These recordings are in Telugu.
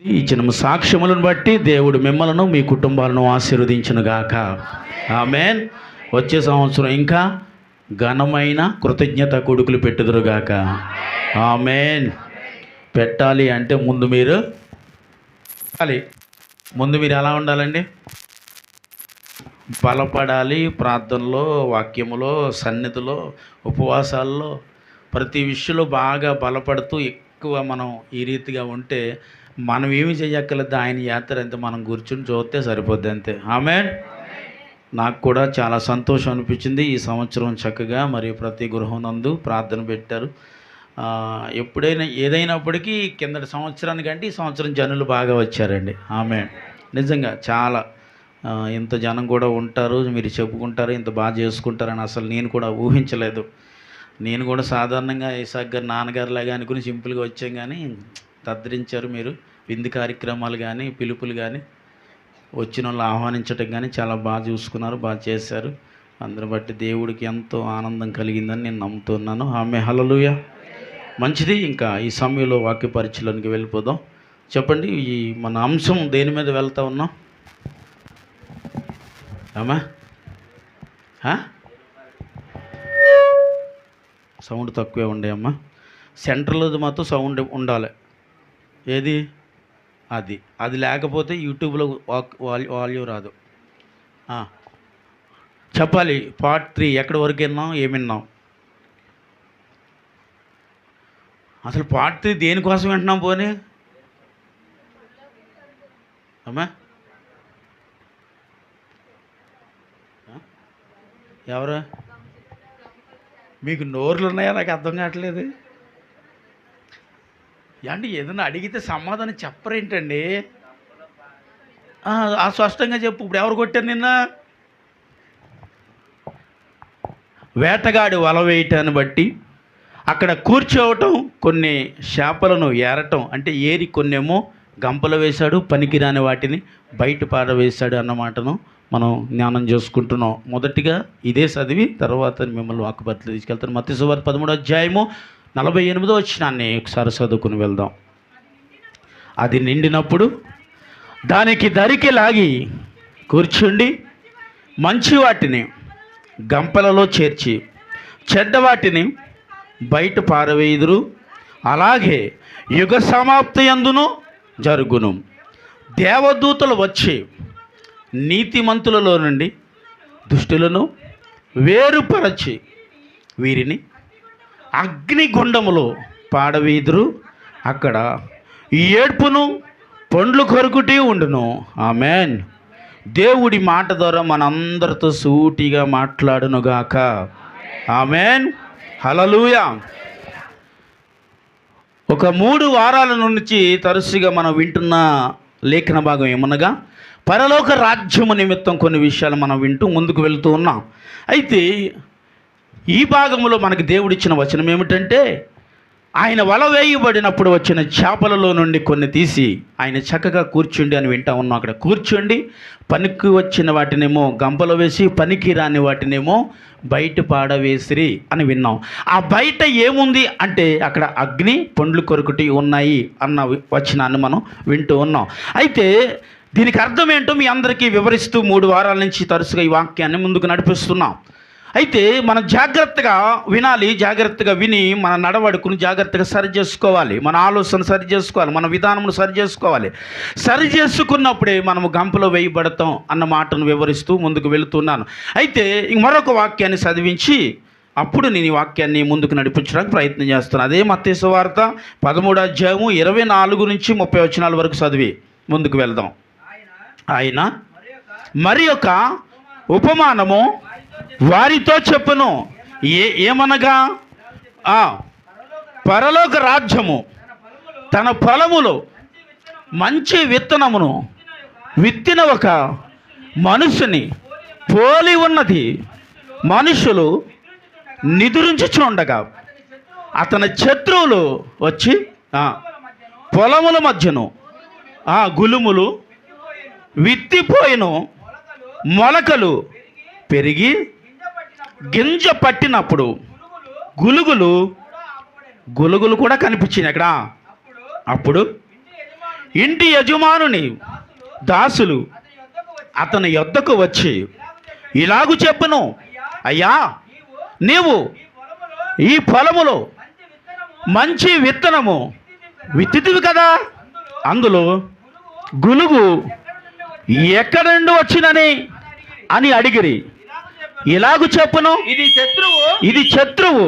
ఇచ్చిన సాక్ష్యములను బట్టి దేవుడు మిమ్మలను మీ కుటుంబాలను ఆశీర్వదించునుగాక. ఆమేన్. వచ్చే సంవత్సరం ఇంకా ఘనమైన కృతజ్ఞత కొడుకులు పెట్టుదురుగాక. ఆమేన్. పెట్టాలి అంటే ముందు మీరు ఎలా ఉండాలండి? బలపడాలి. ప్రార్థనలో, వాక్యములో, సన్నిధిలో, ఉపవాసాల్లో, ప్రతి విషయంలో బాగా బలపడుతూ ఎక్కువ మనం ఈ రీతిగా ఉంటే మనం ఏమి చేయక్కర్లేదు. ఆయన యాత్ర అంతే, మనం కూర్చుని చూస్తే సరిపోద్ది అంతే. ఆమేన్. నాకు కూడా చాలా సంతోషం అనిపించింది. ఈ సంవత్సరం చక్కగా మరి ప్రతి గృహం నందు ప్రార్థన పెట్టారు. ఎప్పుడైనా ఏదైనప్పటికీ కిందటి సంవత్సరానికంటే ఈ సంవత్సరం జనులు బాగా వచ్చారండి. ఆమేన్. నిజంగా చాలా ఇంత జనం కూడా ఉంటారు, మీరు చెప్పుకుంటారు, ఇంత బాగా చేసుకుంటారని అసలు నేను కూడా ఊహించలేదు. నేను కూడా సాధారణంగా ఇసాక్ గారు నాన్నగారులాగా అనుకుని సింపుల్గా వచ్చాం, కానీ తద్దించారు మీరు. విందు కార్యక్రమాలు కానీ, పిలుపులు కానీ, వచ్చిన వాళ్ళు ఆహ్వానించటం కానీ చాలా బాగా చూసుకున్నారు, బాగా చేశారు. అందరిని బట్టి దేవుడికి ఎంతో ఆనందం కలిగిందని నేను నమ్ముతున్నాను. ఆమె హల్లెలూయా. మంచిది. ఇంకా ఈ సమయంలో వాక్య పరిచయానికి వెళ్ళిపోదాం. చెప్పండి, ఈ మన అంశం దేని మీద వెళ్తా ఉన్నాం? అమ్మా సౌండ్ తక్కువే ఉండే అమ్మా. సెంటర్లో మాత్రం సౌండ్ ఉండాలి. ఏది? అది లేకపోతే యూట్యూబ్లో వాల్యూ రాదు. చెప్పాలి. పార్ట్ 3 ఎక్కడి వరకు విన్నాం, ఏమి విన్నాం? అసలు పార్ట్ 3 దేనికోసం వింటున్నాం? పోనీ అమ్మా, ఎవరు? మీకు నోర్లు ఉన్నాయా? నాకు అర్థం కావట్లేదు. అంటే ఏదైనా అడిగితే సమాధానం చెప్పరేంటండి? స్పష్టంగా చెప్పు. ఇప్పుడు ఎవరు కొట్టారు నిన్న? వేటగాడి వల వేయటాన్ని బట్టి అక్కడ కూర్చోవటం, కొన్ని చేపలను ఏరటం, అంటే ఏరి కొన్నేమో గంపలు వేశాడు, పనికిరాని వాటిని బయట పారవేశాడు అన్నమాటను మనం జ్ఞానం చేసుకుంటున్నాం. మొదటిగా ఇదే చదివి తర్వాత మిమ్మల్ని వాక్కుపత్రులు తీసుకెళ్తాను. మత్తయి సువార్త 13వ అధ్యాయము 48వ వచనాన్ని ఒకసారి చదువుకుని వెళ్దాం. అది నిండినప్పుడు దానికి దరికి లాగి కూర్చుండి మంచి వాటిని గంపలలో చేర్చి చెడ్డ వాటిని బయట పారవేయుదురు. అలాగే యుగ సమాప్తి యందును జరుగును. దేవదూతలు వచ్చి నీతిమంతులలో నుండి దుష్టులను వేరుపరచి వీరిని అగ్నిగుండములో పాడవీదురు. అక్కడ ఏడ్పును పండ్లు కొరుకుటీ ఉండును. ఆమేన్. దేవుడి మాట ద్వారా మనందరితో సూటిగా మాట్లాడునుగాక. ఆమేన్. హల్లెలూయా. ఒక 3 వారాల నుంచి తరచుగా మనం వింటున్న లేఖన భాగం ఏమనగా, పరలోక రాజ్యము నిమిత్తం కొన్ని విషయాలు మనం వింటూ ముందుకు వెళ్తూ ఉన్నాం. అయితే ఈ భాగంలో మనకు దేవుడిచ్చిన వచనం ఏమిటంటే, ఆయన వల వేయబడినప్పుడు వచ్చిన చేపలలో నుండి కొన్ని తీసి ఆయన చక్కగా కూర్చుండి అని వింటా ఉన్నాం. అక్కడ కూర్చోండి, పనికి వచ్చిన వాటినేమో గంపలో వేసి, పనికి రాని వాటినేమో బయట పాడవేసిరి అని విన్నాం. ఆ బయట ఏముంది అంటే అక్కడ అగ్ని పండ్లు కొరుకుటి ఉన్నాయి అన్న వచనాన్ని మనం వింటూ ఉన్నాం. అయితే దీనికి అర్థం ఏంటో మీ అందరికీ వివరిస్తూ 3 వారాల నుంచి తరచుగా ఈ వాక్యాన్ని ముందుకు నడిపిస్తున్నాం. అయితే మనం జాగ్రత్తగా వినాలి, జాగ్రత్తగా విని మన నడవడుకుని జాగ్రత్తగా సరి చేసుకోవాలి, మన ఆలోచన సరి చేసుకోవాలి, మన విధానమును సరి చేసుకోవాలి. సరి చేసుకున్నప్పుడే మనము గంపలో వేయబడతాం అన్న మాటను వివరిస్తూ ముందుకు వెళుతున్నాను. అయితే మరొక వాక్యాన్ని చదివించి అప్పుడు నేను ఈ వాక్యాన్ని ముందుకు నడిపించడానికి ప్రయత్నం చేస్తున్నాను. అదే మత్తయి సువార్త 13వ అధ్యాయము 24 నుంచి 30 వచనాల వరకు చదివి ముందుకు వెళ్దాం. ఆయన మరి యొక్క ఉపమానము వారితో చెప్పును. ఏమనగా, పరలోక రాజ్యము తన ఫలములో మంచి విత్తనమును విత్తిన ఒక మనుషుని పోలి ఉన్నది. మనుషులు నిదురించుచుండగా అతని శత్రువులు వచ్చి పొలముల మధ్యను గులుములు విత్తిపోయిన మొలకలు పెరిగి గింజ పట్టినప్పుడు గులుగులు కూడా కనిపించింది అక్కడ. అప్పుడు ఇంటి యజమానుని దాసులు అతని యొద్దకు వచ్చి ఇలాగు చెప్పును, అయ్యా నీవు ఈ పొలములో మంచి విత్తనము విత్తితివి కదా, అందులో గులుగు ఎక్కడ నుండి వచ్చినని అని అడిగిరి. ఇలాగు చెప్పును, ఇది శత్రువు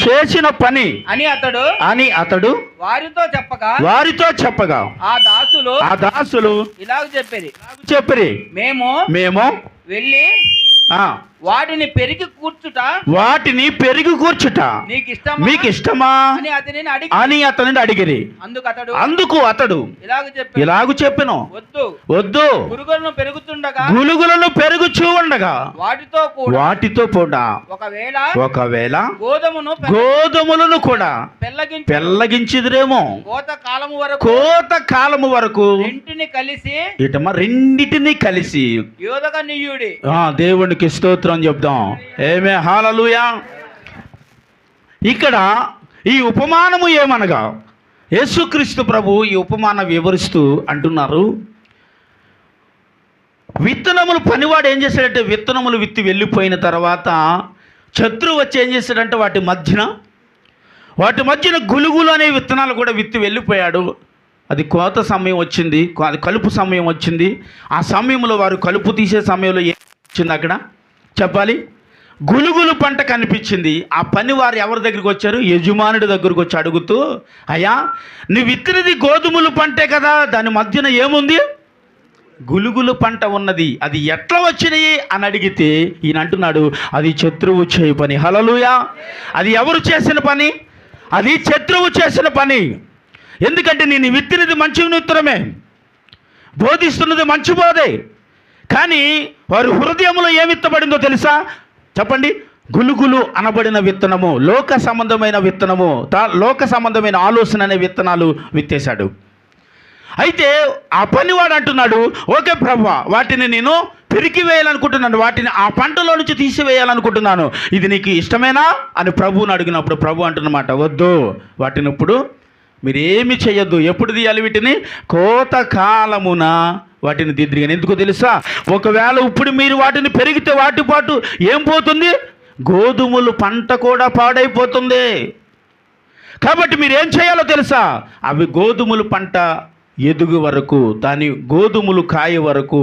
చేసిన పని అని అతడు వారితో చెప్పగా ఆ దాసులు ఇలాగ చెప్పిరి, మేము వెళ్ళి వాటిని పెరిగి కూర్చుట మీకు ఇష్టమా అని అతనిని అడిగిరి. అందుకు అతడు ఇలాగు చెప్పెను, వద్దు, గులుగులను పెరుగుచూ ఉండగా వాటితో కూడా ఒకవేళ గోధుమలను కూడా పెల్లగించిదిరేమో, కోత కాలము వరకు రెండిటిని కలిసి దేవునికి స్తోత్రం చెప్దాం. ఏమే హల్లెలూయా. ఇక్కడ ఈ ఉపమానము ఏమనగా యేసుక్రీస్తు ప్రభు ఈ ఉపమానం వివరిస్తూ అంటున్నారు, విత్తనములు పనివాడు ఏం చేశాడంటే విత్తనములు విత్తి వెళ్ళిపోయిన తర్వాత శత్రువు వచ్చి ఏం చేశాడంటే వాటి మధ్యన గులుగులు అనే విత్తనాలు కూడా విత్తి వెళ్ళిపోయాడు. అది కోత సమయం వచ్చింది, అది కలుపు సమయం వచ్చింది. ఆ సమయంలో వారు కలుపు తీసే సమయంలో ఏం వచ్చింది అక్కడ చెప్పాలి, గులుగులు పంట కనిపించింది. ఆ పని వారు ఎవరి దగ్గరికి వచ్చారు? యజమానుడి దగ్గరకు వచ్చి అడుగుతూ, అయ్యా నువ్వు విత్తినది గోధుమలు పంటే కదా, దాని మధ్యన ఏముంది? గులుగులు పంట ఉన్నది, అది ఎట్లా వచ్చినాయి అని అడిగితే ఈయన అంటున్నాడు, అది శత్రువు చేయ పని. హల్లెలూయా. అది ఎవరు చేసిన పని? అది శత్రువు చేసిన పని. ఎందుకంటే నేను విత్తినది మంచి విత్తనమే, బోధిస్తున్నది మంచి బోధే, కానీ వారి హృదయంలో ఏమి విత్తబడిందో తెలుసా? చెప్పండి. గులుగులు అనబడిన విత్తనము, లోక సంబంధమైన విత్తనము, లోక సంబంధమైన ఆలోచన అనే విత్తనాలు విత్తేశాడు. అయితే ఆ పనివాడు అంటున్నాడు, ఓకే ప్రభువా, వాటిని నేను పెరికివేయాలనుకుంటున్నాను, వాటిని ఆ పంటలో నుంచి తీసివేయాలనుకుంటున్నాను, ఇది నీకు ఇష్టమేనా అని ప్రభువుని అడిగినప్పుడు ప్రభు అంటున్నమాట, వద్దు, వాటిని ఇప్పుడు మీరేమి చేయొద్దు. ఎప్పుడు తీయాలి వీటిని? కోత కాలమున వాటిని దిద్దిరిగాను. ఎందుకో తెలుసా? ఒకవేళ ఇప్పుడు మీరు వాటిని పెరిగితే వాటి పాటు ఏం పోతుంది? గోధుమలు పంట కూడా పాడైపోతుంది. కాబట్టి మీరేం చేయాలో తెలుసా? అవి గోధుమలు పంట ఎదుగు వరకు, దాని గోధుమలు కాయ వరకు,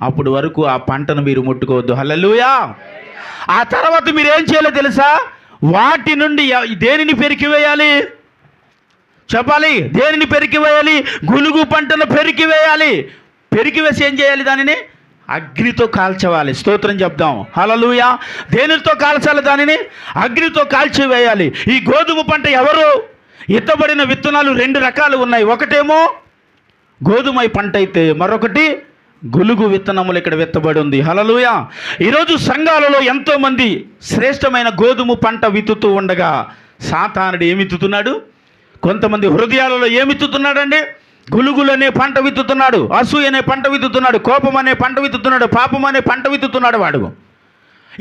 అప్పుడు వరకు ఆ పంటను మీరు ముట్టుకోవద్దు. హల్లెలూయా. ఆ తర్వాత మీరు ఏం చేయాలో తెలుసా? వాటి నుండి దేనిని పెరికివేయాలి చెప్పాలి? దేనిని పెరికివేయాలి? గులుగు పంటను పెరికివేయాలి. పెరికివేసి ఏం చేయాలి? దానిని అగ్నితో కాల్చవాలి. స్తోత్రం చెప్దాం. హల్లెలూయా. దేనితో కాల్చాలి? దానిని అగ్నితో కాల్చివేయాలి. ఈ గోధుమ పంట ఎవరు? ఎత్తబడిన విత్తనాలు రెండు రకాలు ఉన్నాయి. ఒకటేమో గోధుమ పంట అయితే, మరొకటి గులుగు విత్తనములు ఇక్కడ విత్తబడి ఉంది. హల్లెలూయా. ఈరోజు సంఘాలలో ఎంతోమంది శ్రేష్టమైన గోధుమ పంట విత్తుతూ ఉండగా సాతానుడు ఏమి విత్తుతున్నాడు? కొంతమంది హృదయాలలో ఏమి విత్తుతున్నాడండి? గులుగులు అనే పంట విత్తుతున్నాడు, అసూయ అనే పంట విత్తుతున్నాడు, కోపం అనే పంట విత్తుతున్నాడు, పాపం అనే పంట విత్తుతున్నాడు వాడు.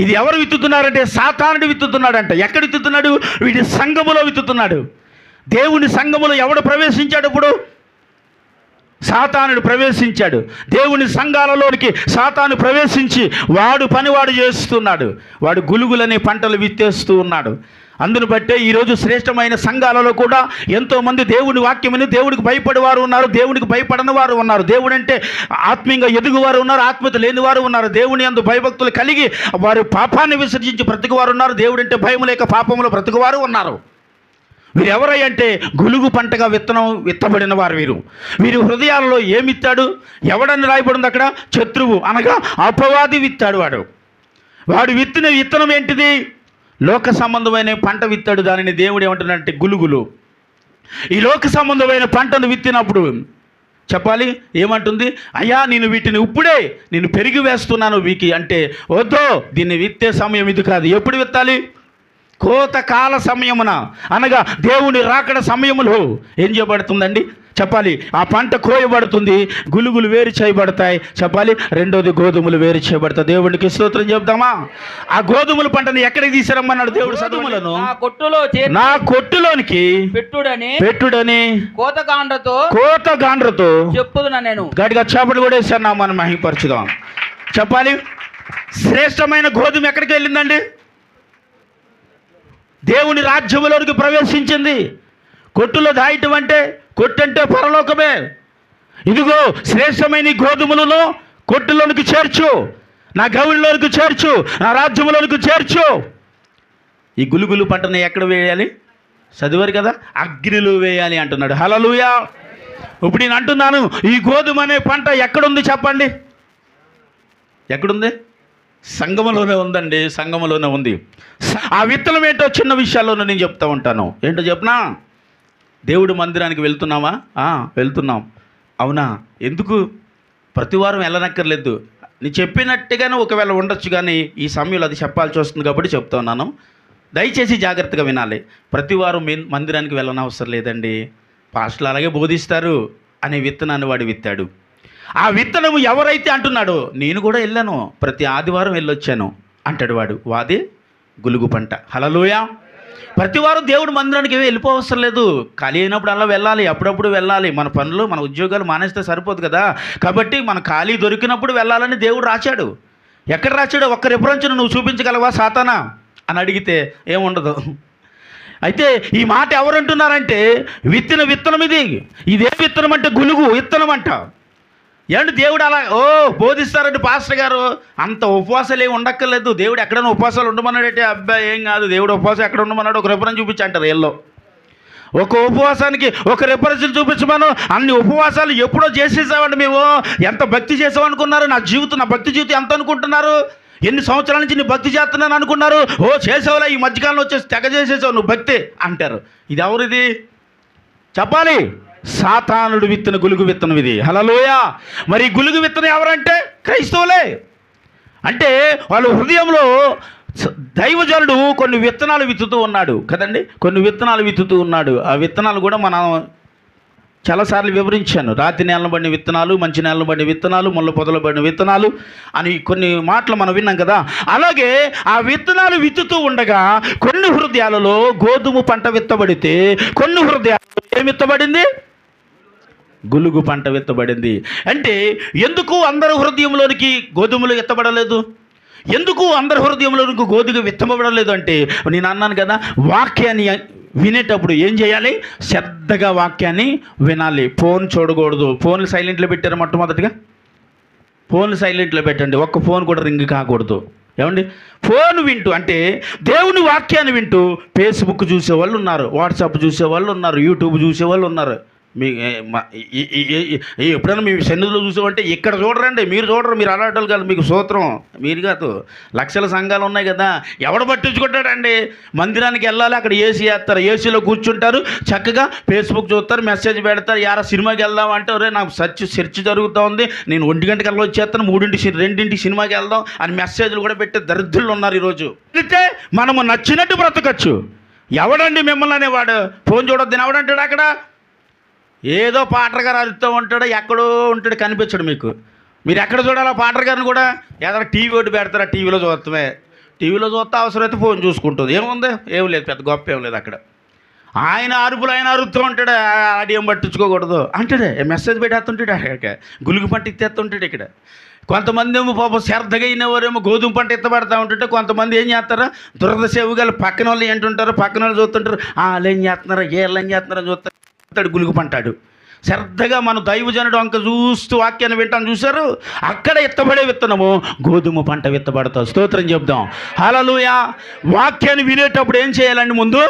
ఇది ఎవరు విత్తుతున్నారంటే సాతానుడు విత్తుతున్నాడంట. ఎక్కడ విత్తుతున్నాడు? వీడి సంఘములో విత్తుతున్నాడు. దేవుని సంఘములో ఎవడు ప్రవేశించాడు? ఇప్పుడు సాతానుడు ప్రవేశించాడు. దేవుని సంఘాలలోనికి సాతాను ప్రవేశించి వాడు పనివాడు చేస్తున్నాడు. వాడు గులుగులనే పంటలు విత్తేస్తూ ఉన్నాడు. అందును బట్టే ఈరోజు శ్రేష్టమైన సంఘాలలో కూడా ఎంతోమంది దేవుని వాక్యమని దేవుడికి భయపడేవారు ఉన్నారు, దేవునికి భయపడని వారు ఉన్నారు, దేవుడు అంటే ఆత్మీయంగా ఎదుగువారు ఉన్నారు, ఆత్మీయత లేని వారు ఉన్నారు, దేవుని యందు భయభక్తులు కలిగి వారు పాపాన్ని విసర్జించి బ్రతుకువారు ఉన్నారు, దేవుడు అంటే భయం లేక పాపంలో బ్రతుకువారు ఉన్నారు. వీరు ఎవరై అంటే గులుగు పంటగా విత్తబడిన వారు. వీరి హృదయాలలో ఏమిత్తాడు? ఎవడని రాయబడింది అక్కడ? శత్రువు అనగా అపవాది విత్తాడు. వాడు విత్తిన విత్తనం ఏంటిది? లోక సంబంధమైన పంట విత్తాడు. దానిని దేవుడు ఏమంటున్నాడంటే గులుగులు. ఈ లోక సంబంధమైన పంటను విత్తినప్పుడు చెప్పాలి ఏమంటుంది? అయ్యా నేను వీటిని ఇప్పుడే నేను పెరిగి వేస్తున్నాను వీకి అంటే, వద్దో, దీన్ని విత్తే సమయం ఇది కాదు. ఎప్పుడు విత్తాలి? కోతకాల సమయమున అనగా దేవుని రాకడ సమయములో ఏం చేయబడుతుందండి? చెప్పాలి. ఆ పంట కోయబడుతుంది, గులుగులు వేరు చేయబడతాయి. చెప్పాలి. రెండోది గోధుమలు వేరు చేయబడతాయి. దేవుడికి స్తోత్రం చెప్తామా? ఆ గోధుమల పంటను ఎక్కడికి తీసుకురమ్మన్నాడు దేవుడు? సదుములను నా కొట్టులోనికి పెట్టుడని కోతగాండ్రతో చెప్పుదునా నేను. గట్టిగా చేపలు కూడా వేసారు. నా మనం మహిమపరచుదాం. చెప్పాలి. శ్రేష్టమైన గోధుమ ఎక్కడికి వెళ్ళిందండి? దేవుని రాజ్యములోనికి ప్రవేశించింది. కొట్టులో దాయటం అంటే, కొట్టు అంటే పరలోకమే. ఇదిగో శ్రేష్టమైన ఈ గోధుమలను కొట్టులోనికి చేర్చు, నా గౌలిలోనికి చేర్చు, నా రాజ్యములోనికి చేర్చు. ఈ గులుగులు పంటను ఎక్కడ వేయాలి? చదివారు కదా, అగ్నిలో వేయాలి అంటున్నాడు. హల్లెలూయా. ఇప్పుడు నేను అంటున్నాను, ఈ గోధుమ అనే పంట ఎక్కడుంది చెప్పండి? ఎక్కడుంది? సంఘములోనే ఉందండి, సంఘములోనే ఉంది. ఆ విత్తనం ఏంటో చిన్న విషయాల్లోనే నేను చెప్తా ఉంటాను. ఏంటో చెప్పనా? దేవుడి మందిరానికి వెళ్తున్నావా? వెళ్తున్నాం. అవునా? ఎందుకు? ప్రతి వారం వెళ్ళనక్కర్లేదు. నేను చెప్పినట్టుగానే ఒకవేళ ఉండొచ్చు, కానీ ఈ సమయంలో అది చెప్పాల్సి వస్తుంది కాబట్టి చెప్తా ఉన్నాను. దయచేసి జాగ్రత్తగా వినాలి. ప్రతి వారం మందిరానికి వెళ్ళనవసరం లేదండి, పాస్టర్లు అలాగే బోధిస్తారు అనే విత్తనాన్ని వాడు విత్తాడు. ఆ విత్తనము ఎవరైతే అంటున్నాడో, నేను కూడా వెళ్ళాను, ప్రతి ఆదివారం వెళ్ళొచ్చాను అంటాడు వాడు, వాది గులుగు పంట. హల్లెలూయా. ప్రతి వారం దేవుడు మందిరానికి వెళ్ళిపోవసరం లేదు. ఖాళీ అయినప్పుడు అలా వెళ్ళాలి, అప్పుడప్పుడు వెళ్ళాలి. మన పనులు, మన ఉద్యోగాలు మానేస్తే సరిపోదు కదా. కాబట్టి మన ఖాళీ దొరికినప్పుడు వెళ్ళాలని దేవుడు రాశాడు. ఎక్కడ రాశాడు? ఒక్క రిఫరెన్స్ నువ్వు చూపించగలవా సాతానా అని అడిగితే ఏముండదు. అయితే ఈ మాట ఎవరంటున్నారంటే, విత్తనం ఇదే విత్తనం అంటే గులుగు విత్తనం అంట. ఏమంటే దేవుడు అలా బోధిస్తారంటే పాస్టర్ గారు, అంత ఉపవాసాలు ఏమి ఉండక్కర్లేదు, దేవుడు ఎక్కడైనా ఉపవాసాలు ఉండమన్నాడంటే, అబ్బాయి ఏం కాదు, దేవుడు ఉపవాసం ఎక్కడ ఉండమన్నాడు ఒక రిఫరెన్స్ చూపించి అంటారు. వీళ్ళు ఒక ఉపవాసానికి ఒక రిఫరెన్స్ చూపించమను, అన్ని ఉపవాసాలు ఎప్పుడో చేసేసామండి మేము. ఎంత భక్తి చేసామనుకున్నారు? నా భక్తి జీవితం ఎంత అనుకుంటున్నారు? ఎన్ని సంవత్సరాల నుంచి నీ భక్తి చేస్తున్నాను అనుకున్నారు? చేసావులా, ఈ మధ్యకాలంలో వచ్చేసి తెగ చేసేసావు నువ్వు భక్తి అంటారు. ఇది ఎవరిది చెప్పాలి? సాతానుడు విత్తన గులుగు విత్తనం ఇది. హల్లెలూయా. మరి గులుగు విత్తనం ఎవరంటే క్రైస్తవులే. అంటే వాళ్ళ హృదయంలో దైవజనుడు కొన్ని విత్తనాలు విత్తుతూ ఉన్నాడు కదండి, కొన్ని విత్తనాలు విత్తుతూ ఉన్నాడు. ఆ విత్తనాలు కూడా మనం చాలాసార్లు వివరించాను. రాతి నేలను పడిన విత్తనాలు, మంచి నేలను పడిన విత్తనాలు, ముళ్ళ పొదలు పడిన విత్తనాలు అని కొన్ని మాటలు మనం విన్నాం కదా. అలాగే ఆ విత్తనాలు విత్తుతూ ఉండగా కొన్ని హృదయాలలో గోధుమ పంట విత్తబడితే, కొన్ని హృదయాలలో ఏం విత్తబడింది? గులుగు పంట విత్తబడింది. అంటే ఎందుకు అందరి హృదయంలోనికి గోధుమలు విత్తబడలేదు? ఎందుకు అందరి హృదయంలోనికి గోధుమ విత్తబడలేదు అంటే, నేను అన్నాను కదా, వాక్యాన్ని వినేటప్పుడు ఏం చేయాలి? శ్రద్ధగా వాక్యాన్ని వినాలి. ఫోన్ చూడకూడదు. ఫోన్లు సైలెంట్లో పెట్టారు. మొట్టమొదటిగా ఫోన్లు సైలెంట్లో పెట్టండి. ఒక్క ఫోన్ కూడా రింగ్ కాకూడదు. ఏమండి? ఫోన్ వింటూ, అంటే దేవుని వాక్యాన్ని వింటూ ఫేస్బుక్ చూసేవాళ్ళు ఉన్నారు, వాట్సాప్ చూసేవాళ్ళు ఉన్నారు, యూట్యూబ్ చూసేవాళ్ళు ఉన్నారు. మీ ఎప్పుడైనా మీ సన్నిధిలో చూసామంటే ఇక్కడ చూడరండి, మీరు చూడరు, మీరు అలాంటి కాదు, మీకు సూత్రం మీరు కాదు. లక్షల సంఘాలు ఉన్నాయి కదా, ఎవడు పట్టించుకుంటాడండి? మందిరానికి వెళ్ళాలి, అక్కడ ఏసీ వేస్తారు, ఏసీలో కూర్చుంటారు, చక్కగా ఫేస్బుక్ చూస్తారు, మెసేజ్ పెడతారు, యారా సినిమాకి వెళ్దాం అంటే, ఒరే నాకు సెర్చ్ జరుగుతూ ఉంది, నేను 1 గంటకి వెళ్ళి వచ్చేస్తాను, 2 సినిమాకి వెళ్దాం అని మెసేజ్లు కూడా పెట్టే దరిద్రులు ఉన్నారు ఈరోజు. అయితే మనము నచ్చినట్టు బ్రతకచ్చు. ఎవడండి మిమ్మల్ని అనేవాడు? ఫోన్ చూడొద్దని ఎవడంటాడు? అక్కడ ఏదో పాటర్ గారు అరుస్తూ ఉంటాడు, ఎక్కడో ఉంటాడు, కనిపించడు మీకు. మీరు ఎక్కడ చూడాలో పాటర్ గారిని కూడా ఏదైనా టీవీ ఒకటి పెడతారా, టీవీలో చూస్తామే. టీవీలో చూస్తే అవసరమైతే ఫోన్ చూసుకుంటుంది. ఏముంది? ఏం లేదు, పెద్ద గొప్ప ఏం లేదు అక్కడ. ఆయన అరుపులు ఆయన అరుస్తూ ఉంటాడు, ఆడియం పట్టించుకోకూడదు అంటాడే, మెసేజ్ పెట్టేస్తుంటాడు, అక్కడ గులుగు పంట ఇచ్చేస్తుంటాడు. ఇక్కడ కొంతమంది ఏమో పాపం శ్రద్ధగా అయినవారేమో గోధుమ పంట ఎత్తబడతా ఉంటుంటే, కొంతమంది ఏం చేస్తారా, దురద సేవుగాలు పక్కన వాళ్ళు ఏంటుంటారు, పక్కన వాళ్ళు చూస్తుంటారు, వాళ్ళు ఏం చేస్తున్నారా, వీళ్ళు ఏం చేస్తున్నారని చూస్తారు, గులుగు పంటాడు. శ్రద్ధగా మన దైవజనుడు అంక చూస్తూ వాక్యాన్ని వింటాను చూశారు, అక్కడ ఎత్తబడే విత్తనము గోధుమ పంట విత్తబడతావు. స్తోత్రం చెప్దాం. హల్లెలూయా. వాక్యాన్ని వినేటప్పుడు ఏం చేయాలండి? ముందు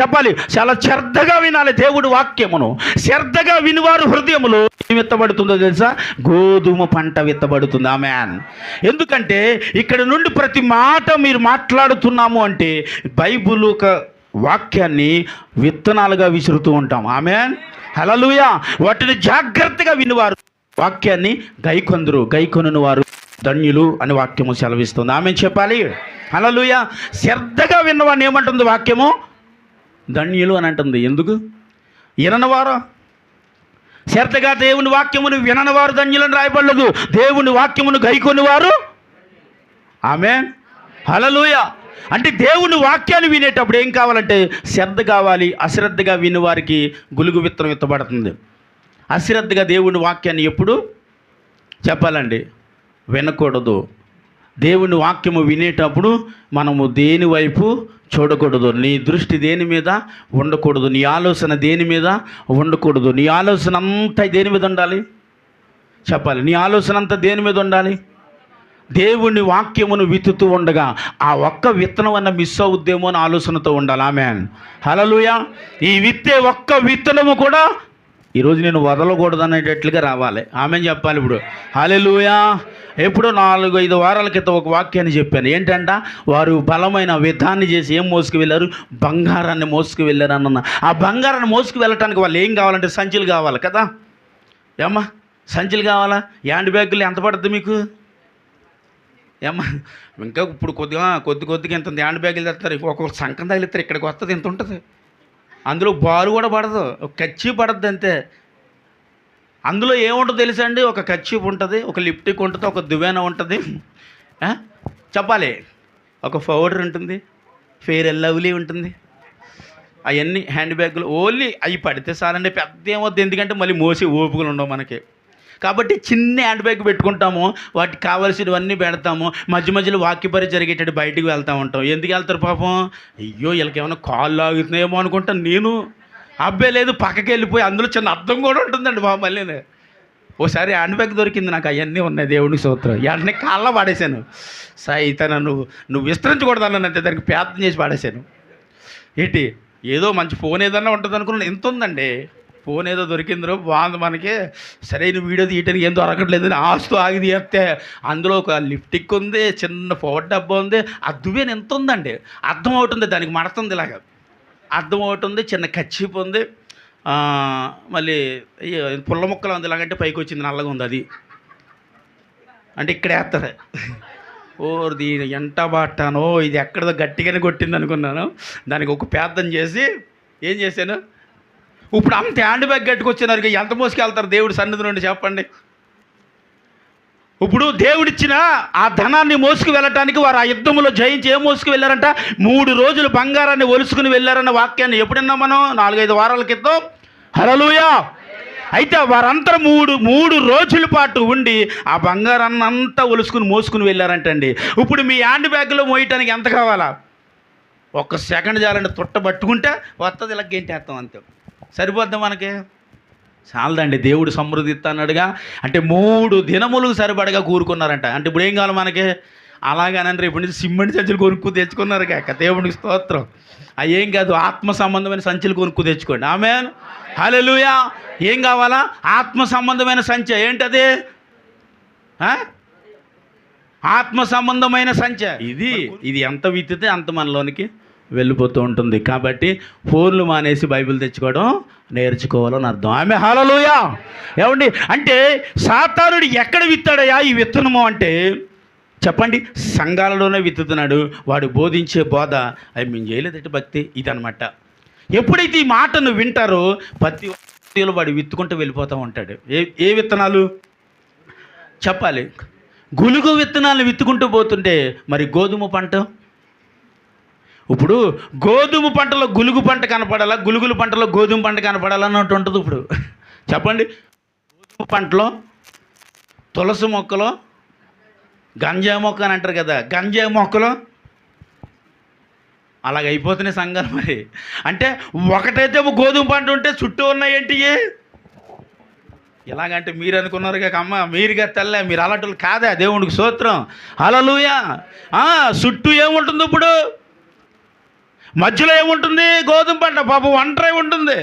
చెప్పాలి, చాలా శ్రద్ధగా వినాలి దేవుడి వాక్యమును. శ్రద్ధగా వినివారు హృదయములో ఏం విత్తబడుతుందో తెలుసా? గోధుమ పంట విత్తబడుతుంది. ఆమేన్. ఎందుకంటే ఇక్కడ నుండి ప్రతి మాట మీరు మాట్లాడుతున్నాము అంటే బైబిల్ ఒక వాక్యాన్ని విత్తనాలుగా విసురుతూ ఉంటాం. ఆమేన్. హల్లెలూయా. వాటిని జాగ్రత్తగా వినివారు వాక్యాన్ని గైకొనుని వారు ధన్యులు అని వాక్యము సెలవిస్తుంది. ఆమేన్ చెప్పాలి. హల్లెలూయా. శ్రద్ధగా విన్నవాడిని ఏమంటుంది వాక్యము? ధన్యులు అని అంటుంది. ఎందుకు? విననివారు శ్రద్ధగా దేవుని వాక్యమును వినని వారు ధన్యులని రాయబడలేదు, దేవుని వాక్యమును గైకొని వారు. ఆమేన్, హల్లెలూయా. అంటే దేవుని వాక్యాన్ని వినేటప్పుడు ఏం కావాలంటే శ్రద్ధ కావాలి. అశ్రద్ధగా విని వారికి గులుగు విత్తనం విత్తబడుతుంది. అశ్రద్ధగా దేవుని వాక్యాన్ని ఎప్పుడు చెప్పాలండి, వినకూడదు. దేవుని వాక్యము వినేటప్పుడు మనము దేని వైపు చూడకూడదు. నీ దృష్టి దేని మీద ఉండకూడదు, నీ ఆలోచన దేని మీద ఉండకూడదు. నీ ఆలోచన అంతా దేని మీద ఉండాలి చెప్పాలి, నీ ఆలోచన అంతా దేని మీద ఉండాలి? దేవుని వాక్యమును విత్తుతూ ఉండగా ఆ ఒక్క విత్తనం అన్న మిస్ అవుద్దేమో అని ఆలోచనతో ఉండాలి. ఆమేన్, హల్లెలూయా. ఈ విత్తే ఒక్క విత్తనము కూడా ఈరోజు నేను వదలకూడదు అనేటట్లుగా రావాలి. ఆమేన్ చెప్పాలి ఇప్పుడు. హల్లెలూయా. ఎప్పుడో 4-5 వారాల క్రితం ఒక వాక్యాన్ని చెప్పాను. ఏంటంట, వారు బలమైన విధాన్ని చేసి ఏం మోసుకు వెళ్ళారు? బంగారాన్ని మోసుకు వెళ్ళారు అన్న. ఆ బంగారాన్ని మోసుకు వెళ్ళటానికి వాళ్ళు ఏం కావాలంటే సంచులు కావాలి కదా. ఏమ్మా, సంచులు కావాలా? హ్యాండ్ బ్యాగులు ఎంత పడుతుంది మీకు? ఏమ్మా, ఇంకా ఇప్పుడు కొద్దిగా ఎంత హ్యాండ్ బ్యాగులు తెస్తారు. ఒక్కొక్క సంకం తగిలిస్తారు, ఇక్కడికి వస్తుంది ఎంత ఉంటుంది. అందులో బారు కూడా పడదు, ఒక కచ్చి పడద్దు అంతే. అందులో ఏముంటుందో తెలుసా అండి? ఒక కర్చీఫ్ ఉంటుంది, ఒక లిప్టిక్ ఉంటుంది, ఒక దువ్వెన ఉంటుంది, చెప్పాలి, ఒక పౌడర్ ఉంటుంది, ఫెయిర్ అండ్ లవ్లీ ఉంటుంది. అవన్నీ హ్యాండ్ బ్యాగులు ఓన్లీ అవి పడితే చాలండి, పెద్ద ఏమవుద్ది. ఎందుకంటే మళ్ళీ మోసి ఓపుకలు ఉండవు మనకి. కాబట్టి చిన్న హ్యాండ్ బ్యాగ్ పెట్టుకుంటాము, వాటికి కావాల్సినవన్నీ పెడతాము. మధ్య మధ్యలో వాక్యపరి జరిగేటట్టు బయటికి వెళ్తూ ఉంటాం. ఎందుకు వెళ్తారు పాపం? అయ్యో వీళ్ళకి ఏమైనా కాళ్ళు లాగుతున్నాయేమో అనుకుంటాను నేను. అబ్బాయి లేదు, పక్కకి వెళ్ళిపోయి అందులో చిన్న అర్థం కూడా ఉంటుందండి బాబు. మళ్ళీ ఓసారి హ్యాండ్ బ్యాగ్ దొరికింది నాకు, అవన్నీ ఉన్నాయి, దేవుడికి స్తోత్రం. వెంటనే కాళ్ళ పాడేశాను. సైతాన నువ్వు విస్తరించకూడదు అన్నాను అంతే, దానికి ప్రార్థన చేసి పాడేశాను. ఏంటి ఏదో మంచి ఫోన్ ఏదన్నా ఉంటుంది అనుకున్నాను, ఎంత ఉందండి ఫోన్, ఏదో దొరికిందో బాగుంది మనకి, సరైన వీడియో తీయటానికి ఏం దొరకట్లేదు అని ఆస్తూ ఆగి తీస్తే అందులో ఒక లిప్టిక్ ఉంది, చిన్న పౌడర్ డబ్బా ఉంది, ఆ దువ్వెన ఎంత ఉందండి, అర్థం అవుతుంది, దానికి మడుతుంది ఇలాగా అర్థం అవుతుంది, చిన్న కచ్చిప్ ఉంది, మళ్ళీ పుల్ల ముక్కలు ఉంది, ఇలాగంటే పైకి వచ్చింది, నల్లగా ఉంది. అది అంటే ఇక్కడ వేస్తారు. దీని ఎంట బాటానో ఇది ఎక్కడదో గట్టిగానే కొట్టింది అనుకున్నాను. దానికి ఒక ప్రార్థన చేసి ఏం చేశాను, ఇప్పుడు అంత హ్యాండ్ బ్యాగ్ కట్టుకొచ్చినారు, ఎంత మోసుకెళ్తారు దేవుడి సన్నిధి నుండి చెప్పండి. ఇప్పుడు దేవుడిచ్చిన ఆ ధనాన్ని మోసుకు వెళ్ళటానికి వారు ఆ యుద్ధంలో జయించి ఏం మోసుకు వెళ్ళారంట? 3 రోజులు బంగారాన్ని ఒలుసుకుని వెళ్ళారన్న వాక్యాన్ని ఎప్పుడన్నా మనం 4-5 వారాల క్రితం. హల్లెలూయా. అయితే వారంతా 3 రోజుల పాటు ఉండి ఆ బంగారాన్ని అంతా ఒలుసుకుని మోసుకుని వెళ్ళారంటండి. ఇప్పుడు మీ హ్యాండ్ బ్యాగ్లో మోయటానికి ఎంత కావాలా? 1 సెకండ్ చాలండి, తుట్ట పట్టుకుంటే వస్తుంది, ఇలా గెంటేస్తాం అంతే, సరిపోద్ది మనకి. చాలదండి, దేవుడు సమృద్ధి ఇస్తానడుగా. అంటే 3 దినములు సరిపడగా కూరుకున్నారంట. అంటే ఇప్పుడు ఏం కావాలి మనకి? అలాగనంటే రేపు నుంచి సిమెంట్ సంచులు కొనుక్కు తెచ్చుకున్నారు కాక, దేవుడికి స్తోత్రం. అవి ఏం కాదు, ఆత్మ సంబంధమైన సంచులు కొనుక్కు తెచ్చుకోండి. ఆమేన్, హల్లెలూయా. ఏం కావాలా? ఆత్మ సంబంధమైన సంచ. ఏంటది? ఆత్మ సంబంధమైన సంచ. ఇది ఎంత విత్తితే అంత మనలోనికి వెళ్ళిపోతూ ఉంటుంది. కాబట్టి ఫోన్లు మానేసి బైబిల్ తెచ్చుకోవడం నేర్చుకోవాలని అర్థం. ఆమె హల్లెలూయా. ఏమండి, అంటే సాతానుడు ఎక్కడ విత్తాడయా ఈ విత్తనము అంటే చెప్పండి, సంఘాలలోనే విత్తుతున్నాడు. వాడు బోధించే బోధ అవి మేము చేయలేదట భక్తి ఇదనమాట. ఎప్పుడైతే ఈ మాటను వింటారో ప్రతి ఒక్కరిలో వాడు విత్తుకుంటూ వెళ్ళిపోతూ ఉంటాడు. ఏ విత్తనాలు చెప్పాలి? గులుగు విత్తనాలు విత్తుకుంటూ పోతుంటే మరి గోధుమ పంట, ఇప్పుడు గోధుమ పంటలో గులుగు పంట కనపడాలా, గులుగుల పంటలో గోధుమ పంట కనపడాలన్నట్టు ఉంటుంది. ఇప్పుడు చెప్పండి, గోధుమ పంటలో తులసి మొక్కలో గంజాయి మొక్క అని అంటారు కదా, గంజాయి మొక్కలో అలాగైపోతున్నాయి సంఘాలు. మరి అంటే ఒకటైతే గోధుమ పంట ఉంటే చుట్టూ ఉన్నాయి ఏంటి? ఎలాగంటే మీరు అనుకున్నారు కాక అమ్మ, మీరుగా తెల్ల, మీరు అలాంటి కాదా? దేవుడికి స్తోత్రం, హల్లెలూయా. చుట్టూ ఏముంటుంది? ఇప్పుడు మధ్యలో ఏముంటుంది? గోధుమ పంట. పాపం ఒంటరి ఉంటుంది.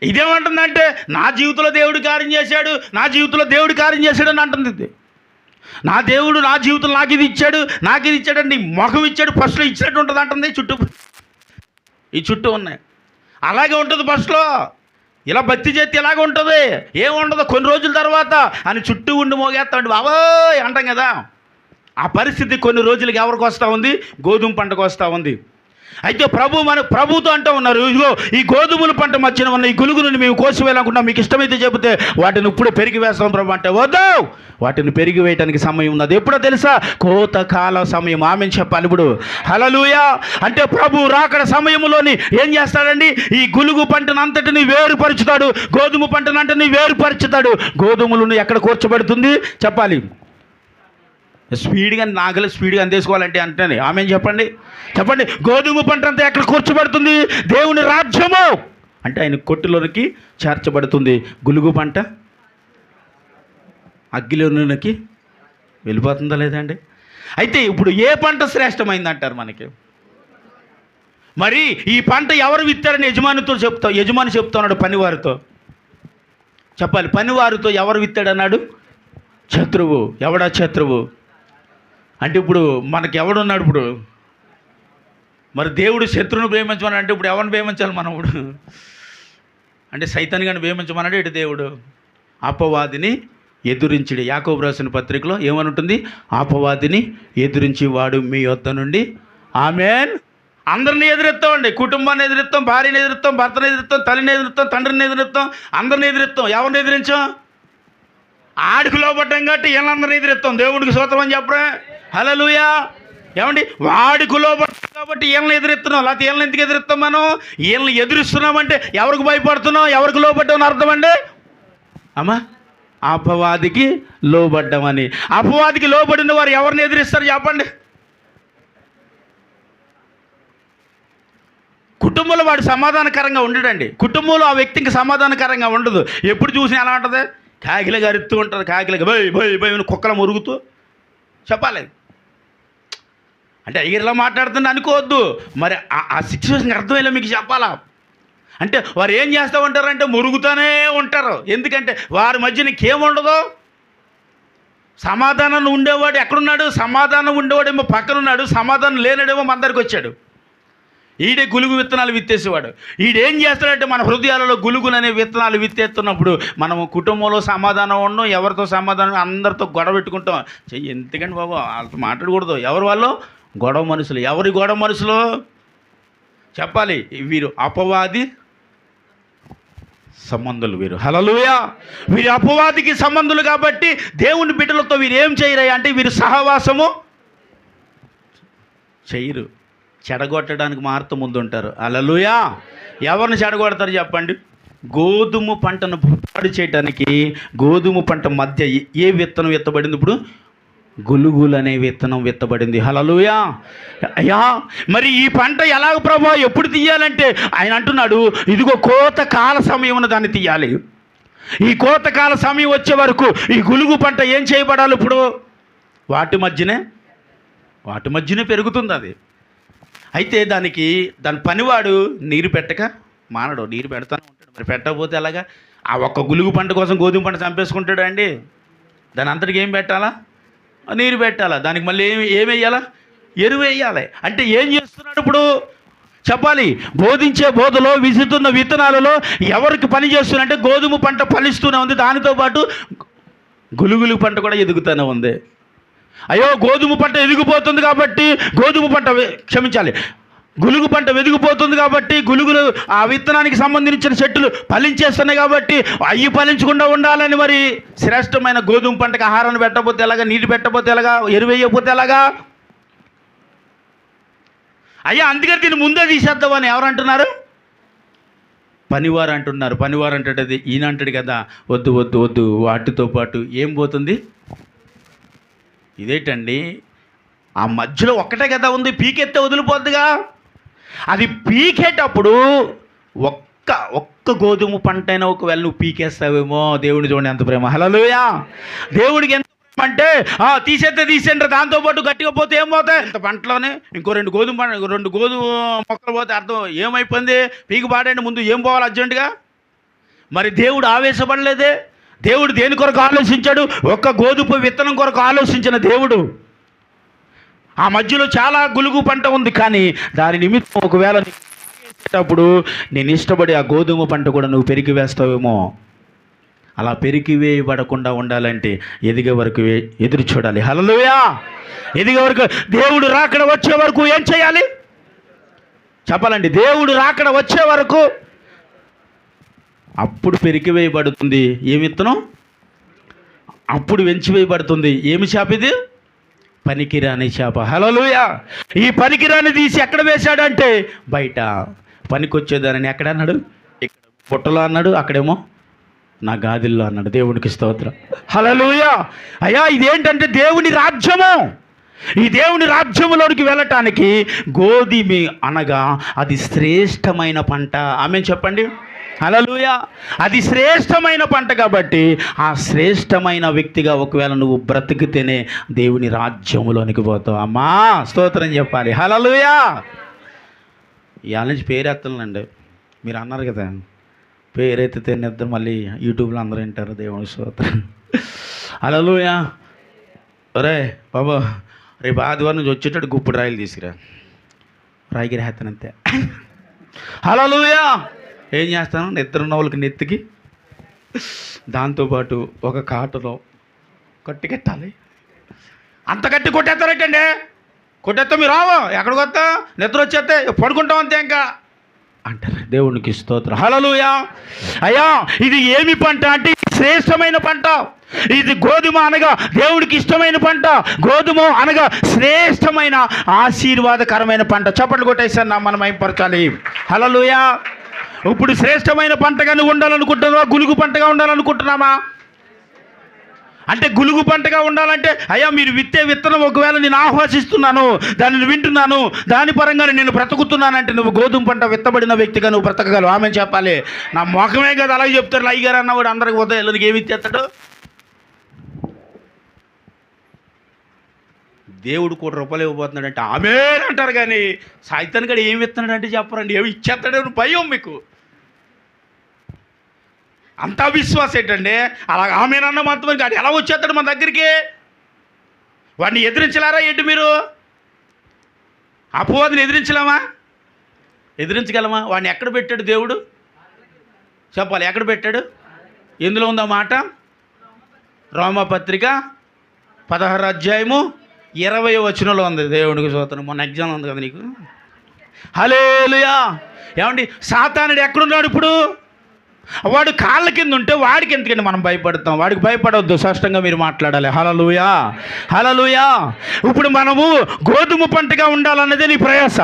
ఇదేమంటుందంటే నా జీవితంలో దేవుడు కార్యం చేశాడు, నా జీవితంలో దేవుడు కార్యం చేశాడు అని అంటుంది. ఇది నా దేవుడు నా జీవితంలో నాకు ఇది ఇచ్చాడు, నాకు ఇది ఇచ్చాడండి, మొఖం ఇచ్చాడు, ఫస్ట్లో ఇచ్చినట్టు ఉంటుంది అంటుంది. చుట్టూ ఉన్నాయి. అలాగే ఉంటుంది ఫస్ట్లో, ఇలా భక్తి చేతి ఇలాగే ఉంటుంది. ఏముండదు, కొన్ని రోజుల తర్వాత అని చుట్టూ ఉండి మోగేస్తాడు బాబోయ్ అంటాం కదా. ఆ పరిస్థితి కొన్ని రోజులకి ఎవరికి వస్తూ ఉంది? గోధుమ పంటకు వస్తూ ఉంది. అయితే ప్రభుతో అంటూ ఉన్నారు, ఇదిగో ఈ గోధుమల పంట మధ్యన ఉన్న ఈ గులుగులను మేము కోసివేయాలనుకుంటున్నాం, మీకు ఇష్టమైతే చెబితే వాటిని ఇప్పుడే పెరిగి వేస్తాం ప్రభు అంటే, వద్దు, వాటిని పెరిగి వేయడానికి సమయం ఉన్నది. ఎప్పుడో తెలుసా? కోతకాల సమయం. ఆమెను చెప్పాలి ఇప్పుడు. హల్లెలూయా. అంటే ప్రభు రాకడ సమయంలోని ఏం చేస్తాడండి? ఈ గులుగు పంటను అంతటిని వేరుపరుచుతాడు, గోధుమ పంటను అంతటిని వేరుపరుచుతాడు. గోధుమలను ఎక్కడ కూర్చోబెడుతుంది చెప్పాలి? స్పీడ్గా నాగలి స్పీడ్గా అందేసుకోవాలంటే అంటేనే ఆమె చెప్పండి. గోధుమ పంట అంతా ఎక్కడ కూర్చోబడుతుంది? దేవుని రాజ్యము అంటే ఆయన కొట్టులోనికి చేర్చబడుతుంది. గులుగు పంట అగ్గిలోనికి వెళ్ళిపోతుందా లేదండి? అయితే ఇప్పుడు ఏ పంట శ్రేష్టమైంది అంటారు మనకి? మరి ఈ పంట ఎవరు విత్తారని యజమాని చెప్తున్నాడు పనివారితో. చెప్పాలి, పనివారితో ఎవరు విత్తాడన్నాడు? శత్రువు. ఎవడా శత్రువు అంటే ఇప్పుడు మనకి ఎవడున్నాడు? ఇప్పుడు మరి దేవుడు శత్రువును ప్రేమించమని అంటే ఇప్పుడు ఎవరిని ప్రేమించాలి మనం? ఇప్పుడు అంటే సైతాన్ని కానీ ప్రేమించమన్నాడు. ఇటు దేవుడు అపవాదిని ఎదురించిడు. యాకోబు రాసిన పత్రికలో ఏమని ఉంటుంది? అపవాదిని ఎదురించి వాడు మీ యొద్ద నుండి. ఆమేన్. అందరిని ఎదురెత్తామండి. కుటుంబాన్ని ఎదురెత్తాం, భార్యని ఎదురెత్తాం, భర్తను ఎదురెత్తాం, తల్లిని ఎదురెత్తాం, తండ్రిని ఎదురెత్తాం, అందరిని ఎదురెత్తాం. ఎవరిని ఎదిరించాం? ఆడికి లోపడ్డాం కాబట్టి వీళ్ళందరినీ ఎదురెత్తాం. దేవుడికి స్తోత్రం అని చెప్పరా? హల్లెలూయా. ఏమండి, వాడికి లోపడ్డాం కాబట్టి వీళ్ళని ఎదురెత్తున్నాం. లేకపోతే వీళ్ళని ఎందుకు ఎదురెత్తాం? మనం వీళ్ళని ఎదురిస్తున్నామంటే ఎవరికి భయపడుతున్నాం, ఎవరికి లోపడ్డామని అర్థం అండి. అమ్మా, అపవాదికి లోబడ్డామని. అపవాదికి లోబడిన వారు ఎవరిని ఎదిరిస్తారు చెప్పండి? కుటుంబంలో వాడు సమాధానకరంగా ఉండడండి. కుటుంబంలో ఆ వ్యక్తికి సమాధానకరంగా ఉండదు. ఎప్పుడు చూసినా ఎలా ఉంటుంది? కాకిలగా అరుస్తూ ఉంటారు. కాకిలగా భయ కుక్కలు మురుగుతూ చెప్పాలి. అంటే అయ్యర్లా మాట్లాడుతుంది అనుకోవద్దు. మరి ఆ సిచ్యువేషన్కి అర్థమయ్యేలా మీకు చెప్పాలా? అంటే వారు ఏం చేస్తూ ఉంటారంటే మురుగుతూనే ఉంటారు. ఎందుకంటే వారి మధ్య నీకేముండదు. సమాధానం ఉండేవాడు ఎక్కడున్నాడు? సమాధానం ఉండేవాడేమో పక్కనున్నాడు, సమాధానం లేనాడేమో మన దగ్గరికి వచ్చాడు. ఈడే గులుగు విత్తనాలు విత్తేసేవాడు. ఈడేం చేస్తాడంటే మన హృదయాలలో గులుగుననే విత్తనాలు విత్తేస్తున్నప్పుడు మనము కుటుంబంలో సమాధానం ఉండడం, ఎవరితో సమాధానం, అందరితో గొడవ పెట్టుకుంటాం. ఎందుకంటే బాబు వాళ్ళతో మాట్లాడకూడదు. ఎవరు వాళ్ళు? గొడవ మనుషులు. ఎవరి గొడవ మనుషులు చెప్పాలి? వీరు అపవాది సంబంధులు. వీరు హల్లెలూయా. వీరు అపవాదికి సంబంధులు కాబట్టి దేవుని బిడ్డలతో వీరు ఏం చేయరయ్యా అంటే వీరు సహవాసము చేయరు. చెడగొట్టడానికి మాత్రం ముందుంటారు. హల్లెలూయా. ఎవరిని చెడగొడతారు చెప్పండి? గోధుమ పంటను పాడు చేయడానికి గోధుమ పంట మధ్య ఏ విత్తనం విత్తబడింది? ఇప్పుడు గులుగులు అనే విత్తనం విత్తబడింది. హల్లెలూయా. అయ్యా, మరి ఈ పంట ఎలాగ ప్రభా ఎప్పుడు తీయాలంటే ఆయన అంటున్నాడు, ఇదిగో కోతకాల సమయమున దాన్ని తీయాలి. ఈ కోతకాల సమయం వచ్చే వరకు ఈ గులుగు పంట ఏం చేయబడాలి? ఇప్పుడు వాటి మధ్యనే పెరుగుతుంది అది. అయితే దాని పనివాడు నీరు పెట్టక మానడు. నీరు పెడతానే ఉంటాడు. మరి పెట్టకపోతే ఎలాగా? ఆ ఒక్క గులుగు పంట కోసం గోధుమ పంట చంపేసుకుంటాడు అండి. దాని అంతటికి ఏం పెట్టాలా? నీరు పెట్టాలా. దానికి మళ్ళీ ఏం వేయాలా? ఎరువు వేయాలి. అంటే ఏం చేస్తున్నాడు ఇప్పుడు చెప్పాలి? బోధించే బోధలో విసుతున్న విత్తనాలలో ఎవరికి పని చేస్తున్నంటే గోధుమ పంట ఫలిస్తూనే ఉంది, దానితో పాటు గులుగులు పంట కూడా ఎదుగుతూనే ఉంది. అయ్యో, గోధుమ పంట ఎదిగిపోతుంది కాబట్టి గులుగు పంట వెదిగిపోతుంది కాబట్టి గులుగులు ఆ విత్తనానికి సంబంధించిన చెట్లు ఫలించేస్తున్నాయి కాబట్టి అవి ఫలించకుండా ఉండాలని మరి శ్రేష్టమైన గోధుమ పంటకు ఆహారాన్ని పెట్టకపోతే ఎలాగా? నీరు పెట్టకపోతే ఎలాగా? ఎరువు వేయకపోతే ఎలాగా? అయ్యా, అందుకని దీన్ని ముందే తీసేద్దామని ఎవరు అంటున్నారు? పనివారు అంటున్నారు. పనివారు అంటే ఈయన అంటాడు కదా, వద్దు వద్దు వద్దు, వాటితో పాటు ఏం పోతుంది? ఇదేంటండి, ఆ మధ్యలో ఒక్కటే కదా ఉంది, పీకెత్తే వదిలిపోద్దిగా. అది పీకేటప్పుడు ఒక్క గోధుమ పంట అయినా ఒకవేళ నువ్వు పీకేస్తావేమో. దేవుని చూడండి ఎంత ప్రేమ. హల్లెలూయా. దేవుడికి ఎంత ప్రేమ అంటే తీసేయండి, దాంతోపాటు గట్టిగా పోతే ఏం పోతాయి? ఇంత పంటలోనే ఇంకో రెండు గోధుమ మొక్కలు పోతే అర్థం ఏమైపోయింది? పీకి పాడండి, ముందు ఏం పోవాలి అర్జెంటుగా? మరి దేవుడు ఆవేశపడలేదే. దేవుడు దేని కొరకు ఆలోచించాడు? ఒక్క గోధుమ విత్తనం కొరకు ఆలోచించిన దేవుడు. ఆ మధ్యలో చాలా గులుగు పంట ఉంది, కానీ దాని నిమిత్తం ఒకవేళ నీకు నేను ఇష్టపడి ఆ గోధుమ పంట కూడా నువ్వు పెరిగి వేస్తావేమో. అలా పెరిగి వేయబడకుండా ఉండాలంటే ఎదిగే వరకు ఎదురు చూడాలి. హల్లెలూయా. ఎదిగే వరకు, దేవుడు రాకడ వచ్చే వరకు ఏం చేయాలి? చెప్పాలండి, దేవుడు రాకడ వచ్చే వరకు అప్పుడు పెరికివేయబడుతుంది ఏమి విత్తనం, అప్పుడు వెంచివేయబడుతుంది ఏమి చేప ఇది, పనికిరాని చేప. హల్లెలూయా. ఈ పనికిరాని తీసి ఎక్కడ వేశాడంటే బయట. పనికొచ్చేదానని ఎక్కడ అన్నాడు, ఇక్కడ పుట్టలో అన్నాడు, అక్కడేమో నా గాదిల్లో అన్నాడు. దేవునికి స్తోత్రం. హల్లెలూయా. అయ్యా, ఇదేంటంటే దేవుని రాజ్యము. ఈ దేవుని రాజ్యములోనికి వెళ్ళటానికి గోధుమ అనగా అది శ్రేష్టమైన పంట. ఆమెన్ చెప్పండి. హల్లెలూయా. అది శ్రేష్టమైన పంట కాబట్టి ఆ శ్రేష్టమైన వ్యక్తిగా ఒకవేళ నువ్వు బ్రతికితేనే దేవుని రాజ్యములోనికి పోతావు. అమ్మా స్తోత్రం చెప్పాలి. హల్లెలూయా. ఇవాళ నుంచి పేరెత్తలండి. మీరు అన్నారు కదా, పేరెత్తితే నిద్ర మళ్ళీ యూట్యూబ్లో అందరూ వింటారు. దేవుని స్తోత్రం. హల్లెలూయా. ఒరే బాబా, రేపు ఆదివారం నుంచి వచ్చేటట్టు గుప్పుడు రాయిలు తీసుకురా, రాయికి రాస్తానంతే. హల్లెలూయా. ఏం చేస్తాను, నిద్ర ఉన్న వాళ్ళకి నెత్తికి దాంతోపాటు ఒక కాటులో కట్టి కట్టాలి. అంత కట్టి కొట్టేస్తారటండి. కొట్టేస్తా మీరు రావు, ఎక్కడికి వస్తా, నిద్ర వచ్చేస్తే పడుకుంటాం అంతే ఇంకా అంటారు. దేవునికి స్తోత్రం. హల్లెలూయా. అయ్యా, ఇది ఏమి పంట అంటే శ్రేష్టమైన పంట. ఇది గోధుమ అనగా దేవుడికి ఇష్టమైన పంట. గోధుమ అనగా శ్రేష్టమైన ఆశీర్వాదకరమైన పంట. చప్పట్లు కొట్టేసాను, మనం మైంపరచాలి. హల్లెలూయా. ఇప్పుడు శ్రేష్టమైన పంటగా నువ్వు ఉండాలనుకుంటున్నావా, గులుగు పంటగా ఉండాలనుకుంటున్నామా? అంటే గులుగు పంటగా ఉండాలంటే అయ్యా మీరు విత్తే విత్తనం ఒకవేళ నేను ఆహ్వాసిస్తున్నాను, దానిని వింటున్నాను, దాని పరంగానే నేను బ్రతుకుతున్నానంటే నువ్వు గోధుమ పంట విత్తబడిన వ్యక్తిగా నువ్వు బ్రతకగలవు. ఆమె చెప్పాలి. నా మొఖమే కదా అలాగే చెప్తారు. లై గారు అన్నవాడు అందరికి పోతే వీళ్ళకి ఏమి ఇచ్చేస్తాడు. దేవుడు ₹1 ఇవ్వబోతున్నాడు అంటే ఆమె అంటారు, కానీ సాయితాన్ గడు ఏమి ఇస్తున్నాడు అంటే చెప్పరండి. ఏమి ఇచ్చేస్తాడని భయం మీకు. అంతా విశ్వాసం ఏంటండి. అలా ఆమెనన్న మాత్రం కాదు, ఎలా వచ్చేస్తాడు మన దగ్గరికి? వాడిని ఎదిరించలేరా ఏంటి మీరు? అపవాదిని ఎదిరించలేమా? ఎదిరించగలమా? వాడిని ఎక్కడ పెట్టాడు దేవుడు చెప్పాలి. ఎక్కడ పెట్టాడు? ఎందులో ఉందా మాట? రోమాపత్రిక 16వ అధ్యాయము 20వ వచనంలో ఉంది. దేవుడికి స్తోత్రం. మొన్న ఎగ్జామ్ ఉంది కదా నీకు. హల్లెలూయా. ఏమండి, సాతానుడు ఎక్కడున్నాడు ఇప్పుడు? వాడు కాళ్ళ కింద ఉంటే వాడికి ఎందుకంటే మనం భయపడతాం. వాడికి భయపడవద్దు, స్పష్టంగా మీరు మాట్లాడాలి. హల్లెలూయా. హల్లెలూయా. ఇప్పుడు మనము గోధుమ పంటగా ఉండాలన్నదే నీ ప్రయాస.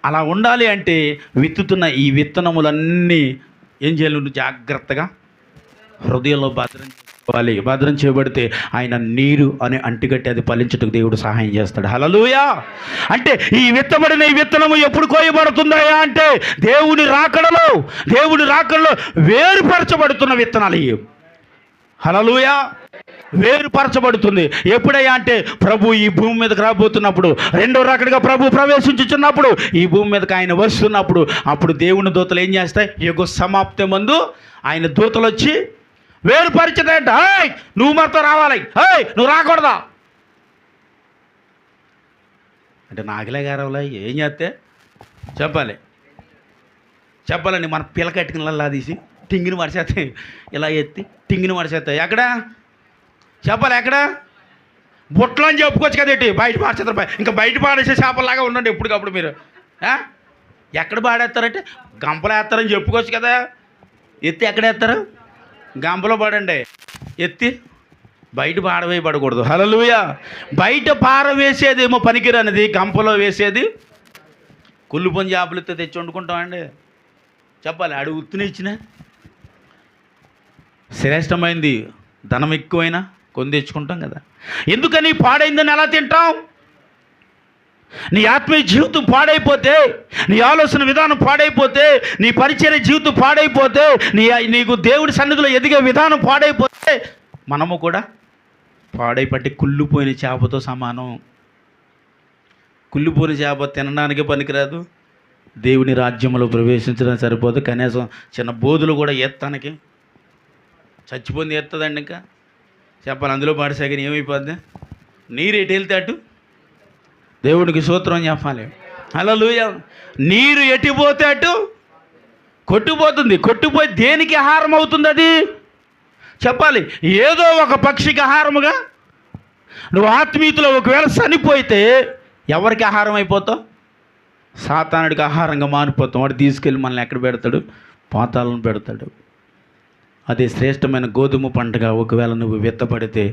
అలా ఉండాలి అంటే విత్తుతున్న ఈ విత్తనములన్నీ ఏం చేయాలి? నువ్వు జాగ్రత్తగా హృదయంలో భద్రం చేయబడితే ఆయన నీరు అని అంటిగట్టి అది ఫలించుటకు దేవుడు సహాయం చేస్తాడు. హల్లెలూయా. అంటే ఈ విత్తబడిన ఈ విత్తనము ఎప్పుడు కోయబడుతుందయా అంటే దేవుని రాకడలో వేరుపరచబడుతున్న విత్తనాలు ఇవి. హల్లెలూయా. వేరుపరచబడుతుంది ఎప్పుడయ్యా అంటే ప్రభు ఈ భూమి మీదకి రాబోతున్నప్పుడు, రెండో రాకడగా ప్రభు ప్రవేశించుచున్నప్పుడు, ఈ భూమి మీదకి ఆయన వస్తున్నప్పుడు, అప్పుడు దేవుని దూతలు ఏం చేస్తాయి? యుగ సమాప్తి ముందు ఆయన దూతలు వచ్చి వేరుపరిచదంట. హేయ్ నువ్వు మాతో రావాలి, హేయ్ నువ్వు రాకూడదా అంటే నాగలే గారవలా ఏం చేస్తే చెప్పాలండి. మన పిల్లకట్టుకుని తీసి టింగిని మడిచేస్తాయి, ఇలా ఎత్తి టింగిని మడిచేస్తాయి. ఎక్కడ చెప్పాలి? ఎక్కడ బుట్టలో అని చెప్పుకోవచ్చు కదేంటి? బయట పాడేస్తారు. ఇంకా బయట పాడేసే చేపల్లాగా ఉండండి ఎప్పటికప్పుడు మీరు. ఎక్కడ పాడేస్తారంటే గంపలు వేస్తారని చెప్పుకోవచ్చు కదా. ఎత్తి ఎక్కడ వేస్తారు? గంపలో పడండి. ఎత్తి బయట పారవేయబడకూడదు. హల్లెలూయా. బయట పారవేసేదేమో పనికిరానిది, గంపలో వేసేది కుళ్ళు పొంది చేపలతో తెచ్చి వండుకుంటామండి. చెప్పాలి. అడుగు ఉత్తుని ఇచ్చిన శ్రేష్టమైంది ధనం ఎక్కువైనా కొని తెచ్చుకుంటాం కదా. ఎందుకని పాడైందని ఎలా తింటాం? నీ ఆత్మీయ జీవితం పాడైపోతే, నీ ఆలోచన విధానం పాడైపోతే, నీ పరిచర్య జీవితం పాడైపోతే, నీకు దేవుడి సన్నిధిలో ఎదిగే విధానం పాడైపోతే మనము కూడా పాడైపట్టి కుళ్ళిపోయిన చేపతో సమానం. కుళ్ళిపోయిన చేప తినడానికి పనికిరాదు, దేవుని రాజ్యంలో ప్రవేశించడం సరిపోదు. కనీసం చిన్న బోధులు కూడా ఎత్తానికి చచ్చిపోయింది ఎత్తదండి. ఇంకా చెప్పాలి. అందులో పాడేసాక ఏమైపోద్ది? నీరు ఎటు వెళ్తే అటు దేవుడికి స్తోత్రం చెప్పాలి. హల్లెలూయా. నీరు ఎట్టిపోతే అటు కొట్టుపోతుంది. కొట్టుపోయి దేనికి ఆహారం అవుతుంది అది? చెప్పాలి. ఏదో ఒక పక్షికి ఆహారముగా నువ్వు ఆత్మీయతలో ఒకవేళ చనిపోతే ఎవరికి ఆహారం అయిపోతావు? సాతానుడికి ఆహారంగా మారిపోతాం. వాడు తీసుకెళ్ళి మనల్ని ఎక్కడ పెడతాడు? పాతాలను పెడతాడు. అదే శ్రేష్టమైన గోధుమ పంటగా ఒకవేళ నువ్వు విత్తపడితే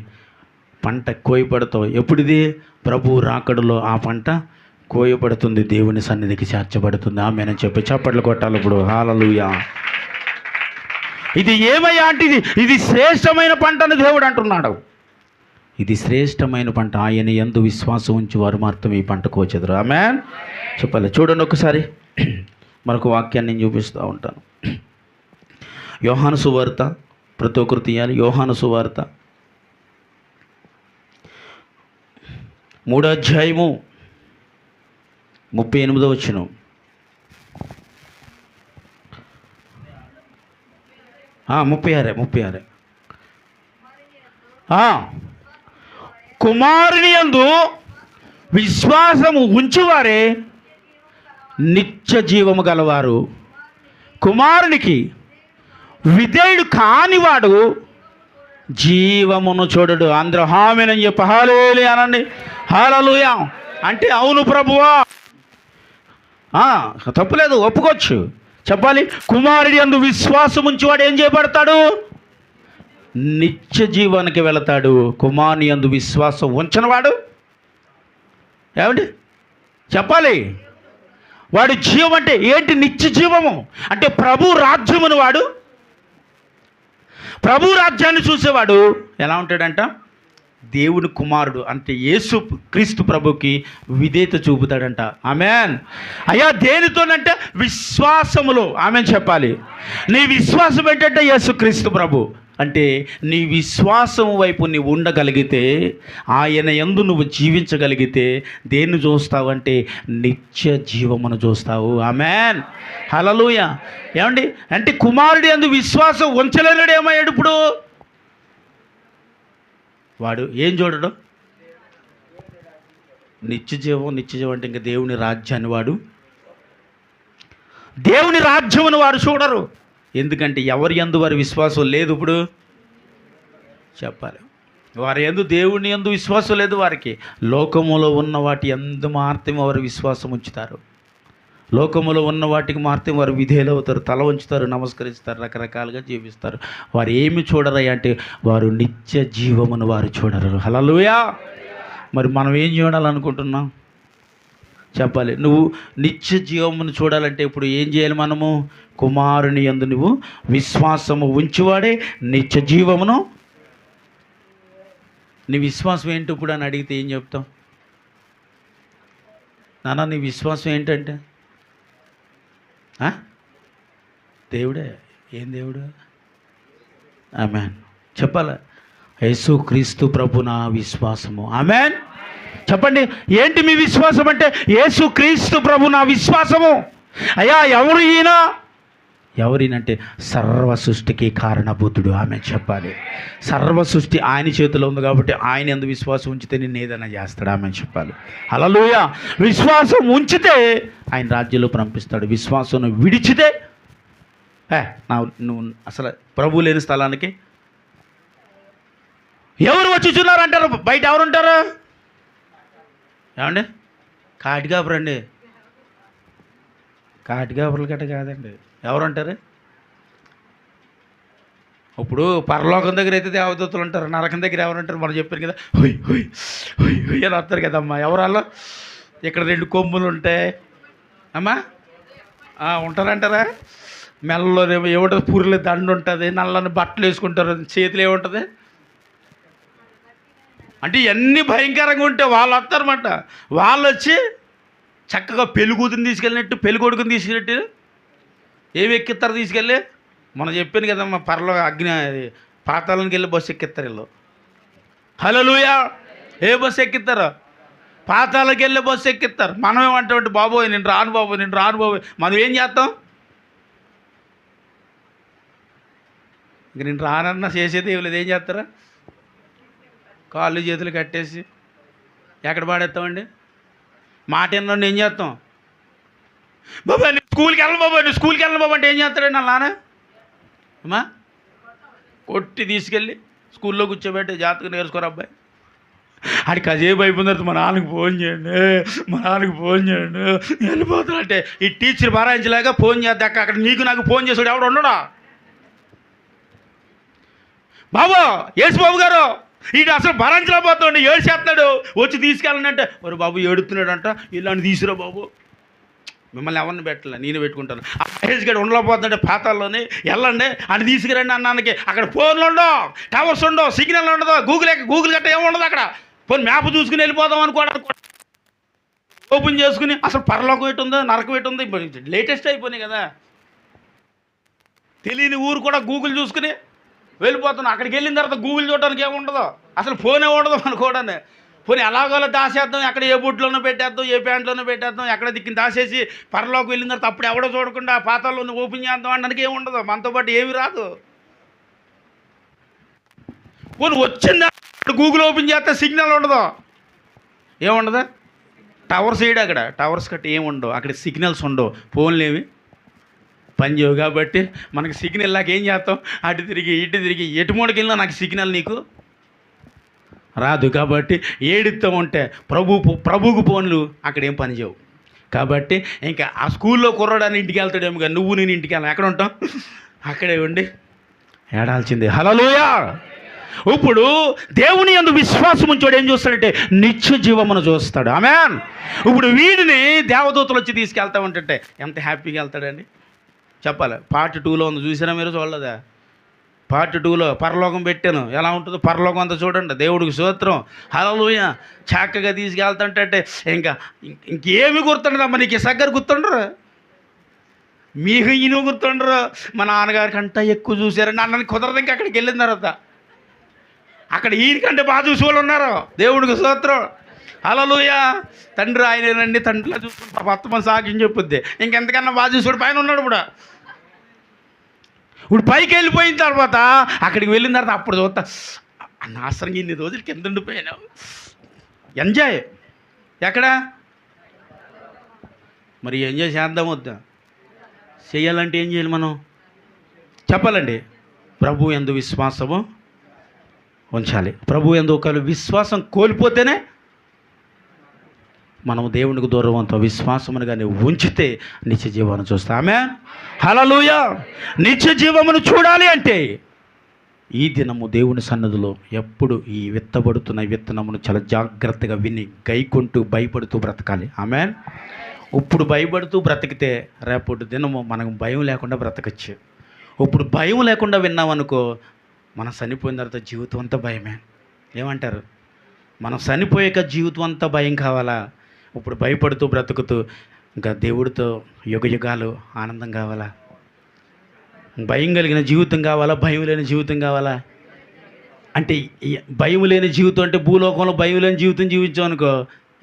పంట కోయపడతావు. ఎప్పుడిది? ప్రభు రాకడలో ఆ పంట కోయబడుతుంది, దేవుని సన్నిధికి చేర్చబడుతుంది. ఆమేన్ చెప్పి చప్పట్లు కొట్టాలి ఇప్పుడు. హల్లెలూయా. ఇది ఏమయ్యా అంటే ఇది శ్రేష్టమైన పంట అని దేవుడు అంటున్నాడు. ఇది శ్రేష్టమైన పంట, ఆయన యందు విశ్వాసం ఉంచి వారు మాత్రం ఈ పంట కోచెదరు. ఆమేన్ చెప్పాలి. చూడండి ఒకసారి మరొక వాక్యాన్ని నేను చూపిస్తూ ఉంటాను. యోహాను సువార్త, ప్రతి ఒక్కరు తీయాలి. యోహాను సువార్త 3వ అధ్యాయము 38వ వచనం. ముప్పై ఆరే. కుమారుని యందు విశ్వాసము ఉంచువారే నిత్య జీవము గలవారు, కుమారునికి విధేయుడు కానివాడు జీవమును చూడడు. అందరూ ఆమేన్ అని చెప్పి హల్లెలూయా అనండి. హల్లెలూయా అంటే అవును ప్రభువా, తప్పులేదు, ఒప్పుకోవచ్చు, చెప్పాలి. కుమారుడి యందు విశ్వాసం ఉంచేవాడు ఏం చేయబడతాడు? నిత్య జీవానికి వెళతాడు. కుమారుని యందు విశ్వాసం ఉంచనివాడు ఏమండి చెప్పాలి? వాడు జీవం అంటే ఏంటి? నిత్య జీవము అంటే ప్రభు రాజ్యమును వాడు, ప్రభు రాజ్యాన్ని చూసేవాడు ఎలా ఉంటాడంట? దేవుని కుమారుడు అంటే యేసు క్రీస్తు ప్రభుకి విధేయత చూపుతాడంట. ఆమేన్. అయ్యా దేనితోనంటే విశ్వాసములో. ఆమేన్ చెప్పాలి. నీ విశ్వాసం ఏంటంటే యేసు క్రీస్తు ప్రభు అంటే నీ విశ్వాసం వైపు నీవు ఉండగలిగితే, ఆయన యందు నువ్వు జీవించగలిగితే దేన్ని చూస్తావంటే నిత్య జీవమును చూస్తావు. ఆమేన్ హల్లెలూయా. ఏమండి అంటే కుమారుడి యందు విశ్వాసం ఉంచలేనుడు ఏమయ్యాడు? ఇప్పుడు వాడు ఏం చూడడు? నిత్య జీవం అంటే ఇంకా దేవుని రాజ్యాన్ని వాడు, దేవుని రాజ్యమును వారు చూడరు. ఎందుకంటే ఎవరి యందు వారి విశ్వాసం లేదు. ఇప్పుడు చెప్పాలి, వారి యందు దేవుని యందు విశ్వాసం లేదు వారికి. లోకములో ఉన్న వాటి యందు మాత్రమే వారు విశ్వాసం ఉంచుతారు. లోకములో ఉన్న వాటికి మాత్రమే వారు విధేయులు అవుతారు, తల ఉంచుతారు, నమస్కరిస్తారు, రకరకాలుగా జీవిస్తారు. వారు ఏమి చూడరయ్య అంటే వారు నిత్య జీవమును వారు చూడరు. హల్లెలూయా. మరి మనం ఏం చూడాలనుకుంటున్నాం? చెప్పాలి. నువ్వు నిత్య జీవమును చూడాలంటే ఇప్పుడు ఏం చేయాలి? మనము కుమారుని యందు నువ్వు విశ్వాసము ఉంచువాడే నిత్య జీవమును. నీ విశ్వాసం ఏంటి ఇప్పుడు అని అడిగితే ఏం చెప్తావు? నాన్న నీ విశ్వాసం ఏంటంటే దేవుడే. ఏం దేవుడు? ఆమేన్ చెప్పాలి. యేసు క్రీస్తు ప్రభు నా విశ్వాసము. ఆమేన్ చెప్పండి. ఏంటి మీ విశ్వాసం అంటే? యేసు క్రీస్తు ప్రభు నా విశ్వాసము. అయ్యా ఎవరు ఈయన? ఎవరినంటే సర్వ సృష్టికి కారణభూతుడు. ఆమె చెప్పాలి. సర్వ సృష్టి ఆయన చేతిలో ఉంది కాబట్టి ఆయన యందు విశ్వాసం ఉంచితే నిన్ను ఏదైనా చేస్తాడు. ఆమె చెప్పాలి. హల్లెలూయా. విశ్వాసం ఉంచితే ఆయన రాజ్యంలో పంపిస్తాడు. విశ్వాసం విడిచితే నువ్వు అసలు ప్రభు లేని స్థలానికి ఎవరు వచ్చుచున్నారు అంటారు? బయట ఎవరు ఉంటారు? ఏమండి కాటికాపురు అండి. కాటికాపురులు గట్ట కాదండి. ఎవరు అంటారు? ఇప్పుడు పరలోకం దగ్గర అయితే దేవదూతలు ఉంటారు, నరకం దగ్గర ఎవరు ఉంటారు? మనం చెప్పారు కదా, హొయ్ హొయ్ హొయ్ హొయ్ అని వస్తారు కదమ్మా. ఎవరాల్లో? ఇక్కడ 2 కొమ్ములు ఉంటాయి అమ్మా, ఉంటారంటారా? మెల్లలో ఏముంటుంది? పూరిలో దండు ఉంటుంది, నల్లని బట్టలు వేసుకుంటారు, చేతిలో ఏముంటుంది అంటే ఇవన్నీ భయంకరంగా ఉంటే వాళ్ళు వస్తారన్నమాట. వాళ్ళు వచ్చి చక్కగా పెళ్ళికూతుని తీసుకెళ్ళినట్టు, పెళ్ళికొడుకుని తీసుకెళ్ళినట్టు ఏమి ఎక్కిస్తారు తీసుకెళ్ళి? మనం చెప్పాను కదమ్మా, పరలో అగ్ని పాతాళానికి వెళ్ళి బస్సు ఎక్కిస్తారు వీళ్ళు. హల్లెలూయా. ఏ బస్సు ఎక్కిస్తారు? పాతాళానికి వెళ్ళి బస్సు ఎక్కిస్తారు. మనం ఏమంటామంటే బాబోయ్ నేను రాను బాబోయ్. మనం ఏం చేస్తాం? ఇంక నేను రానన్నా చేసేది ఏం లేదు. ఏం చేస్తారా? కాళ్ళు చేతులు కట్టేసి ఎక్కడ పాడేస్తామండి? మాట విన్నాను ఏం చేస్తాం? బాబాయ్ నేను స్కూల్కి వెళ్ళను బాబా అంటే ఏం చేస్తాడండి నా నాన్న? అమ్మా కొట్టి తీసుకెళ్ళి స్కూల్లో కూర్చోబెట్టి జాతకం నేర్చుకోరు అబ్బాయి. ఆడికి కాసేపు అయిపోయిన తర్వాత మా నాన్నకి ఫోన్ చేయండి, మా నాన్నకి ఫోన్ చేయండి, వెళ్ళిపోతానంటే ఈ టీచర్ భరాయించలేక ఫోన్ చేద్దాక అక్కడ నీకు నాకు ఫోన్ చేసాడు ఎవడు ఉండడా? బాబు యేసు బాబు గారు ఈడు అసలు భరించలేకపోతాడు, ఏడు చేస్తున్నాడు, వచ్చి తీసుకెళ్ళనంటే మరి బాబు ఏడుతున్నాడు అంట, ఇలాంటి తీసుకురా బాబు. మిమ్మల్ని ఎవరిని పెట్టలే, నేను పెట్టుకుంటాను. ఆ మహేష్ గడు ఉండలేకపోతుంటే పాతాల్లోనే వెళ్ళండి అని తీసుకురండి అన్నానికి. అక్కడ ఫోన్లు ఉండవు, టవర్స్ ఉండవు, సిగ్నల్ ఉండదు, గూగుల్ గట్ట ఏమి ఉండదు అక్కడ. ఫోన్ మ్యాప్ చూసుకుని వెళ్ళిపోదాం అనుకోవడానికి ఓపెన్ చేసుకుని అసలు పరలోకం ఎటు ఉందో నరకం ఎటు ఉందో లేటెస్ట్ అయిపోయినాయి కదా. తెలియని ఊరు కూడా గూగుల్ చూసుకుని వెళ్ళిపోతున్నాం. అక్కడికి వెళ్ళిన తర్వాత గూగుల్ చూడడానికి ఏముండదు, అసలు ఫోనే ఉండదు అనుకోవడాన్ని. పోనీ ఎలాగోలా దాసేద్దాం, ఎక్కడ ఏ బూట్లోనో పెట్టేద్దాం, ఏ ప్యాంట్లోనో పెట్టేద్దాం, ఎక్కడ దిక్కిన దాసేసి పరలోకి వెళ్ళిన తర్వాత అప్పుడు ఎవడో చూడకుండా పాతాల్లోనే ఓపెన్ చేద్దాం అనడానికి ఏముండదు, మనతో పాటు ఏమి రాదు. పోనీ వచ్చిందా గూగుల్ ఓపెన్ చేస్తే సిగ్నల్ ఉండదు, ఏముండదు, టవర్స్ వేయడు అక్కడ, టవర్స్ కట్టి ఏముండవు అక్కడ, సిగ్నల్స్ ఉండవు, ఫోన్లు ఏమి పనిచేయవు. కాబట్టి మనకి సిగ్నల్ లాగా ఏం చేస్తాం, అటు తిరిగి ఇటు తిరిగి ఎటు మూడికి వెళ్ళినా నాకు సిగ్నల్ నీకు రాదు. కాబట్టి ఏడుస్తూ ఉంటే ప్రభువుకు ఫోన్లు అక్కడ ఏం పని చేయవు. కాబట్టి ఇంకా ఆ స్కూల్లో కుర్రాడని ఇంటికి వెళ్తాడేమో కానీ నువ్వు నేను ఇంటికి వెళ్ళాను, ఎక్కడ ఉంటాం అక్కడే ఉండి ఏడాల్సిందే. హల్లెలూయా. ఇప్పుడు దేవుని యందు విశ్వాసం ఉంచోడు ఏం చూస్తాడంటే నిత్య జీవమును చూస్తాడు. ఆమేన్. ఇప్పుడు వీడిని దేవదూతలు వచ్చి తీసుకెళ్తా ఉంటుంటే ఎంత హ్యాపీగా వెళ్తాడండి చెప్పాలి. పార్ట్ 2లో ఉంది, చూసారా మీరు? చూడలేదా? పార్ట్ 2లో పరలోకం పెట్టాను, ఎలా ఉంటుందో పరలోకం అంతా చూడండి. దేవుడికి స్తోత్రం. హల్లెలూయా. చక్కగా తీసుకెళ్తుంటే ఇంకేమి గుర్తుండదమ్మా, నీకు సగ్గర గుర్తుండరు, మీకు ఈయన గుర్తుండరు. మా నాన్నగారి కంటే ఎక్కువ చూశారండి అన్నని కుదరదు. ఇంకా అక్కడికి వెళ్ళిన తర్వాత అక్కడ ఈయనకంటే బాగా చూసి వాళ్ళు ఉన్నారు. దేవుడికి స్తోత్రం. హల్లెలూయా. తండ్రి ఆయనేనండి, తండ్రిలా చూసుకుంటా మొత్తం సాక్ష్యం చెప్పుద్ది. ఇంకెంతకన్నా బాగా చూసాడు పైన ఉన్నాడు. ఇప్పుడు పైకి వెళ్ళిపోయిన తర్వాత అక్కడికి వెళ్ళిన తర్వాత అప్పుడు చూస్తా, అనవసరంగా ఇన్ని రోజులు కింద ఉండిపోయాను. ఎంజాయ్ ఎక్కడ మరి? ఎంజాయ్ చేద్దాం వద్దా? చేయాలంటే ఏం చేయాలి మనం చెప్పాలండి? ప్రభు యందు విశ్వాసము ఉంచాలి. ప్రభు యందు ఒకవేళ విశ్వాసం కోల్పోతేనే మనం దేవునికి దూరం అవుతాం. విశ్వాసమును కానీ ఉంచితే నిత్య జీవాన్ని చూస్తాం. ఆమేన్. హల్లెలూయా. నిత్య జీవమును చూడాలి అంటే ఈ దినము దేవుని సన్నిధిలో ఎప్పుడు ఈ విత్తబడుతున్న విత్తనమును చాలా జాగ్రత్తగా విని గైకుంటూ భయపడుతూ బ్రతకాలి. ఆమేన్. ఇప్పుడు భయపడుతూ బ్రతికితే రేపటి దినము మనకు భయం లేకుండా బ్రతకచ్చు. ఇప్పుడు భయం లేకుండా విన్నామనుకో, మనం చనిపోయిన తర్వాత జీవితం అంతా భయమే. ఏమంటారు? మనం చనిపోయాక జీవితం అంతా భయం కావాలా? ఇప్పుడు భయపడుతూ బ్రతుకుతూ ఇంకా దేవుడితో యుగయుగాలు ఆనందం కావాలా? భయం కలిగిన జీవితం కావాలా? భయం లేని జీవితం కావాలా? అంటే భయం లేని జీవితం అంటే భూలోకంలో భయం లేని జీవితం జీవించాం అనుకో,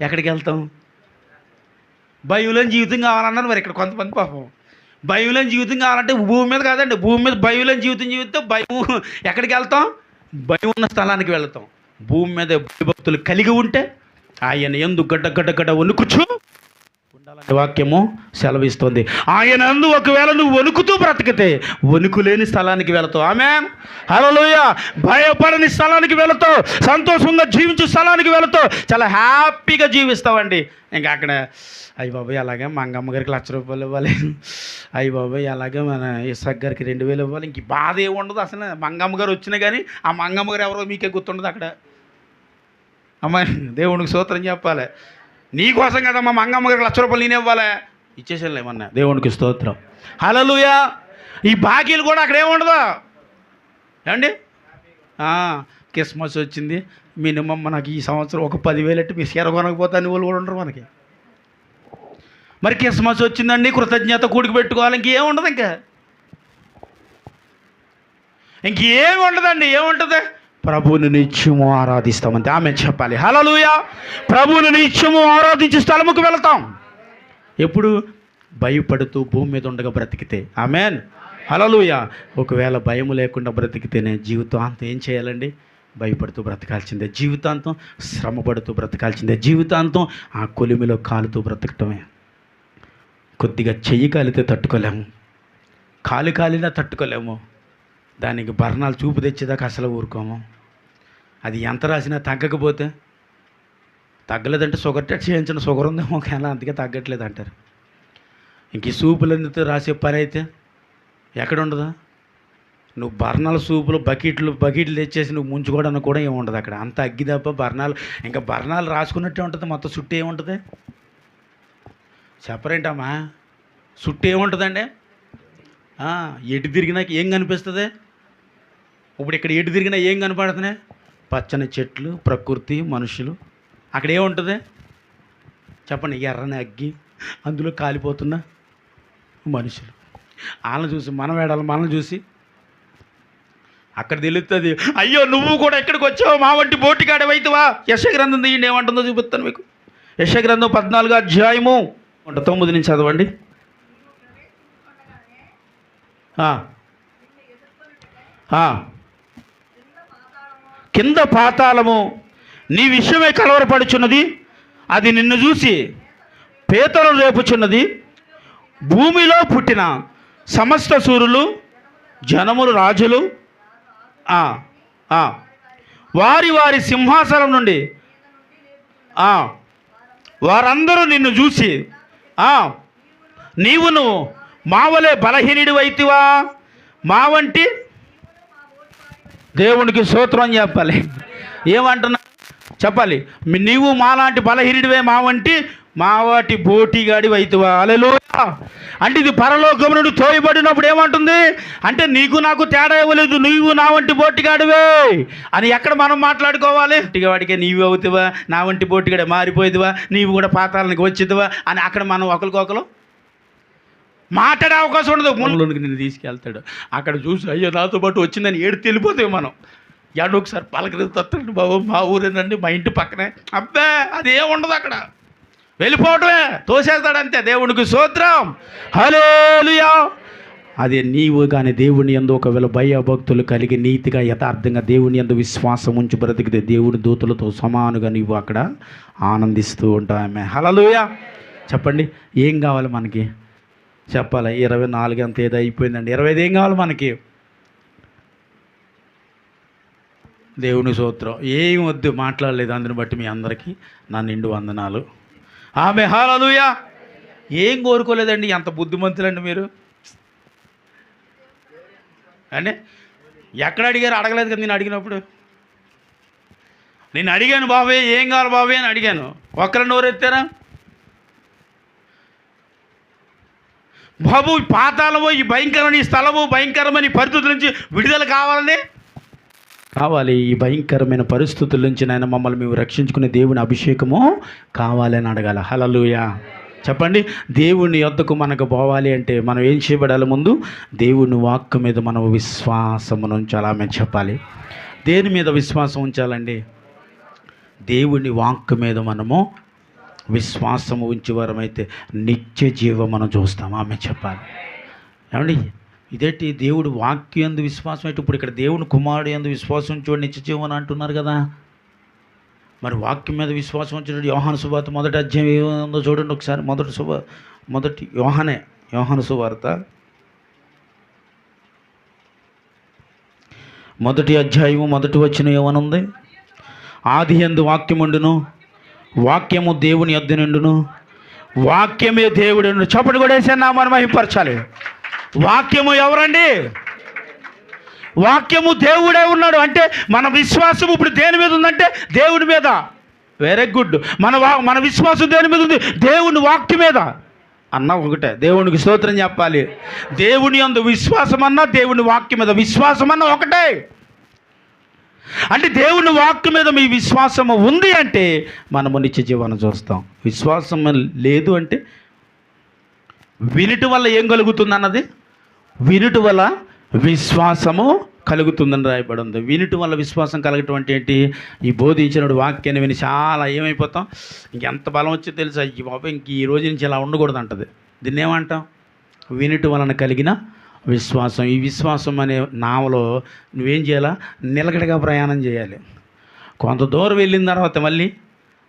ఎక్కడికి వెళ్తాం? భయం లేని జీవితం కావాలన్నారు మరి ఇక్కడ కొంతమంది. పాపం భయం లేని జీవితం కావాలంటే భూమి మీద కాదండి, భూమి మీద భయం లేని జీవితం జీవితం భయం ఎక్కడికి వెళ్తాం? భయం ఉన్న స్థలానికి వెళ్తాం. భూమి మీద భక్తులు కలిగి ఉంటే ఆయన యందు గడ్డ వణుకుచు ఉండాలని వాక్యము సెలవిస్తుంది. ఆయన యందు ఒకవేళ నువ్వు వణుకుతూ బ్రతికితే వణుకు లేని స్థలానికి వెళతావు. ఆమేన్. హల్లెలూయా. భయపడని స్థలానికి వెళతావు, సంతోషంగా జీవించే స్థలానికి వెళతావు, చాలా హ్యాపీగా జీవిస్తావండి. ఇంకా అక్కడ అయ్య బాబాయ్ అలాగే మంగమ్మ గారికి 1,00,000 రూపాయలు ఇవ్వాలి, అయ్య బాబాయ్ అలాగే మన ఇసాక్ గారికి 2,000 ఇవ్వాలి. ఇంక బాధ ఏముండదు అసలు. మంగమ్మ గారు వచ్చినా కానీ ఆ మంగమ్మ గారు ఎవరో మీకే గుర్తుండదు అక్కడ. అమ్మాయి దేవునికి స్తోత్రం చెప్పాలి. నీకోసం కదమ్మా మంగమ్మ గారికి 1,00,000 రూపాయలు నేను ఇవ్వాలి, ఇచ్చేసేలే ఏమన్నా. దేవునికి స్తోత్రం. హల్లెలూయా. ఈ బాకీలు కూడా అక్కడ ఏముండదు ఏమండి. క్రిస్మస్ వచ్చింది, మినిమం మనకి ఈ సంవత్సరం ఒక 10,000 ఎట్టి మీ చీర కొనకపోతే అన్ని వాళ్ళు కూడా ఉండరు మనకి. మరి క్రిస్మస్ వచ్చిందండి, కృతజ్ఞత కూడికి పెట్టుకోవాలి, ఇంకేముండదు, ఇంకేమి ఉండదండి. ఏముంటుంది? ప్రభువుని నిత్యము ఆరాధిస్తామంతే. ఆమె చెప్పాలి. హల్లెలూయా. ప్రభువుని నిత్యము ఆరాధించే స్థలముకు వెళతాం. ఎప్పుడు? భయపడుతూ భూమి మీద ఉండగా బ్రతికితే. ఆమెన్. హల్లెలూయా. ఒకవేళ భయం లేకుండా బ్రతికితేనే జీవితాంతం ఏం చేయాలండి? భయపడుతూ బ్రతకాల్సిందే, జీవితాంతం శ్రమపడుతూ బ్రతకాల్సిందే, జీవితాంతం ఆ కొలిమిలో కాలుతూ బ్రతకటమే. కొద్దిగా చెయ్యి కాలితే తట్టుకోలేము, కాలు కాలినా తట్టుకోలేము, దానికి బర్ణాలు చూపు తెచ్చేదాకా అసలు ఊరుకోము. అది ఎంత రాసినా తగ్గకపోతే తగ్గలేదంటే షుగర్ టెస్ట్ చేయించిన షుగర్ ఉందేమో కానీ అందుకే తగ్గట్లేదు అంటారు. ఇంక ఈ సూపులన్నీ రాసే పని అయితే ఎక్కడ ఉండదు. నువ్వు బర్ణాల సూపులు బకెట్లు తెచ్చేసి నువ్వు ముంచుకోవడానికి కూడా ఏముండదు అక్కడ. అంత అగ్గి తప్ప బర్ణాలు, ఇంకా బర్ణాలు రాసుకున్నట్టే ఉంటుంది. మొత్తం చుట్టూ ఏముంటుంది చెప్పరేంటమ్మా? చుట్టూ ఏముంటుందండి? ఎటు తిరిగినాక ఏం కనిపిస్తుంది? ఇప్పుడు ఇక్కడ ఎటు తిరిగినా ఏం కనపడుతున్నాయి? పచ్చని చెట్లు, ప్రకృతి, మనుషులు. అక్కడ ఏముంటుంది చెప్పండి? ఎర్రని అగ్గి, అందులో కాలిపోతున్న మనుషులు. వాళ్ళని చూసి మనం వేడాలి. మనల్ని చూసి అక్కడ తెలుస్తుంది, అయ్యో నువ్వు కూడా ఎక్కడికి వచ్చావు, మా వంటి బోటికాడవైతువా. యెషయా గ్రంథం తీయండి, ఏమంటుందో చూపిస్తాను మీకు. యెషయా గ్రంథం 14వ అధ్యాయము 9 నుంచి చదవండి. కింద పాతాళము నీ విషయమై కలవరపడుచున్నది, అది నిన్ను చూసి పీతలు రేపుచున్నది. భూమిలో పుట్టిన సమస్త సూరులు, జనములు, రాజులు వారి వారి సింహాసనం నుండి వారందరూ నిన్ను చూసి నీవును మావలే బలహీనుడివైతివా, మా వంటి దేవునికి స్తోత్రం చెప్పాలి. ఏమంటున్నా చెప్పాలి? నీవు మాలాంటి బలహీనుడివే, మా వాటి బోటిగాడి వైతువా. హల్లెలూయా. అంటే ఇది పరలోకం నుండి తోయబడినప్పుడు ఏమంటుంది అంటే నీకు నాకు తేడా ఇవ్వలేదు, నీవు నా వంటి బోటిగాడివే అని ఎక్కడ మనం మాట్లాడుకోవాలి? వాడికే నీవు అవుతావా, నా వంటి బోటిగాడే మారిపోయేదివా, నీవు కూడా పాతాళానికి వచ్చేదివా అని అక్కడ మనం ఒకరికొకరు మాట్లాడే అవకాశం ఉండదు. మూలలోనికి నిన్ను తీసుకెళ్తాడు. అక్కడ చూసి అయ్యో నాతో పాటు వచ్చిందని ఏడు తెలిపోతావు మనం. ఒకసారి పలకరిస్తాడు, బాబు మా ఊరేనండి, మా ఇంటి పక్కనే. అబ్బే అదేం ఉండదు, అక్కడ వెళ్ళిపోవటమే, తోసేస్తాడంతే. దేవునికి స్తోత్రం, హల్లెలూయా. అదే నీవు కానీ దేవుని యందు ఒకవేళ భయభక్తులు కలిగి నీతిగా యథార్థంగా దేవుని యందు విశ్వాసం ఉంచి బ్రతికితే దేవుని దూతలతో సమానుగా నీవు అక్కడ ఆనందిస్తూ ఉంటామే. హల్లెలూయా. చెప్పండి, ఏం కావాలి మనకి? చెప్పాలి. 24 అంత ఏదో అయిపోయిందండి. 25 ఏం కావాలి మనకి? దేవుని స్తోత్రం. ఏం వద్దు, మాట్లాడలేదు. అందుని బట్టి మీ అందరికీ నా నిండు వందనాలు. ఆమె హల్లెలూయా. ఏం కోరుకోలేదండి. ఎంత బుద్ధిమంతులండి మీరు. అంటే ఎక్కడ అడిగారు? అడగలేదు కదా. నేను అడిగినప్పుడు నేను అడిగాను, బాబే ఏం కావాలి బాబే అని అడిగాను. ఒక్కరు నోరెత్తారా? బాబు పాతాళము, ఈ భయంకరమైన స్థలము, భయంకరమైన పరిస్థితుల నుంచి విడుదల కావాలి. ఈ భయంకరమైన పరిస్థితుల నుంచి నాయన మమ్మల్ని మేము రక్షించుకునే దేవుని అభిషేకము కావాలని అడగాల. హల్లెలూయా. చెప్పండి, దేవుని యొద్దకు మనకు పోవాలి అంటే మనం ఏం చేయబడాలి? ముందు దేవుని వాక్కు మీద మనం విశ్వాసమును ఉంచాలి. ఆమె చెప్పాలి. దేని మీద విశ్వాసం ఉంచాలండి? దేవుని వాక్కు మీద మనము విశ్వాసము ఉంచేవారమైతే నిత్య జీవం మనం చూస్తాం. ఆమె చెప్పాలి. ఏమండి ఇదేంటి దేవుడు వాక్యం యందు విశ్వాసం అయితే ఇప్పుడు ఇక్కడ దేవుని కుమారుడు యందు విశ్వాసం ఉంచేవాడు నిత్య జీవం అని అంటున్నారు కదా. మరి వాక్యం మీద విశ్వాసం ఉంచేవాడు యోహాను సువార్త 1వ అధ్యాయం ఏముందో చూడండి ఒకసారి. మొదటి యోహాను సువార్త 1వ అధ్యాయము 1వ వచనం ఏమనుంది? ఆది యందు వాక్యముండును, వాక్యము దేవుని యొద్ద నుండును, వాక్యమే దేవుడు. చప్పటి కూడా వేసాను, నామని మహిమపరచాలి. వాక్యము ఎవరండి? వాక్యము దేవుడే ఉన్నాడు. అంటే మన విశ్వాసం ఇప్పుడు దేని మీద ఉందంటే దేవుడి మీద. Very good. మన విశ్వాసం దేని మీద ఉంది? దేవుని వాక్యం మీద. అన్న ఒకటే, దేవునికి స్తోత్రం చెప్పాలి. దేవుని యందు విశ్వాసం అన్నా దేవుని వాక్యం మీద విశ్వాసం అన్నా ఒకటే. అంటే దేవుని వాక్యం మీద మీ విశ్వాసము ఉంది అంటే మనము నిత్య జీవాన్ని చూస్తాం. విశ్వాసం లేదు అంటే వినుట వల్ల ఏం కలుగుతుంది అన్నది, వినుట వల్ల విశ్వాసము కలుగుతుందని రాయబడి ఉంది. వినుట వల్ల విశ్వాసం కలగటం అంటే ఏంటి? ఈ బోధించినడు వాక్యాన్ని విని చాలా ఏమైపోతాం, ఇంకెంత బలం వచ్చి తెలుసా, ఈ బాబు ఇంక ఈ రోజు నుంచి ఇలా ఉండకూడదు అంటది. దీన్ని ఏమంటాం? వినుట వలన కలిగిన విశ్వాసం. ఈ విశ్వాసం అనే నావలో నువ్వేం చేయాలా? నిలకడగా ప్రయాణం చేయాలి. కొంత దూరం వెళ్ళిన తర్వాత మళ్ళీ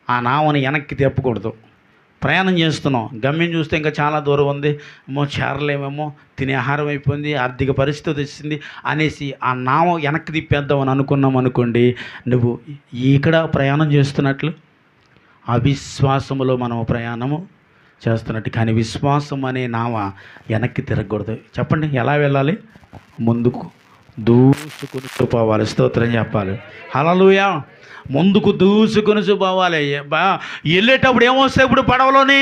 ఆ నావని వెనక్కి తిప్పకూడదు. ప్రయాణం చేస్తున్నాం, గమ్యం చూస్తే ఇంకా చాలా దూరం ఉంది, చేరలేమేమో, తినే ఆహారం అయిపోయింది, ఆర్థిక పరిస్థితి వచ్చింది అనేసి ఆ నావ వెనక్కి తిప్పేద్దామని అనుకున్నాం అనుకోండి, నువ్వు ఇక్కడ ప్రయాణం చేస్తున్నట్లు అవిశ్వాసములో మనం ప్రయాణము చేస్తున్నట్టు. కానీ విశ్వాసం అనే నావ వెనక్కి తిరగకూడదు. చెప్పండి, ఎలా వెళ్ళాలి? ముందుకు దూసుకుని పోవాలి. స్తోత్రం చెప్పాలి. హల్లెలూయా. ముందుకు దూసుకుని పోవాలి. వెళ్ళేటప్పుడు ఏమొస్తాయి ఇప్పుడు పడవలోని?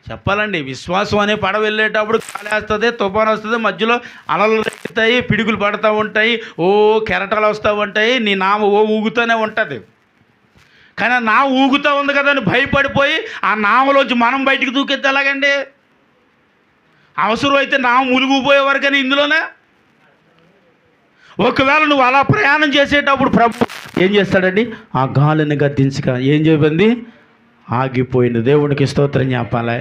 చెప్పాలండి, విశ్వాసం అనే పడవ వెళ్ళేటప్పుడు కాలేస్తుంది, తుఫాను వస్తుంది, మధ్యలో అలలు రేగుతాయి, పిడుగులు పడుతూ ఉంటాయి, ఓ కెరటాలు వస్తూ ఉంటాయి, నీ నావ ఊగుతూనే ఉంటుంది. కానీ ఆ నావ ఊగుతూ ఉంది కదా అని భయపడిపోయి ఆ నావలోంచి మనం బయటికి దూకెత్తే ఎలాగండి? అవసరం అయితే నావ మునిగిపోయేవారు. కానీ ఇందులోనే ఒకవేళ నువ్వు అలా ప్రయాణం చేసేటప్పుడు ప్రభు ఏం చేస్తాడండి? ఆ గాలిని గద్దించక ఏం చెప్పింది? ఆగిపోయింది. దేవుడికి స్తోత్రం చెప్పాలి.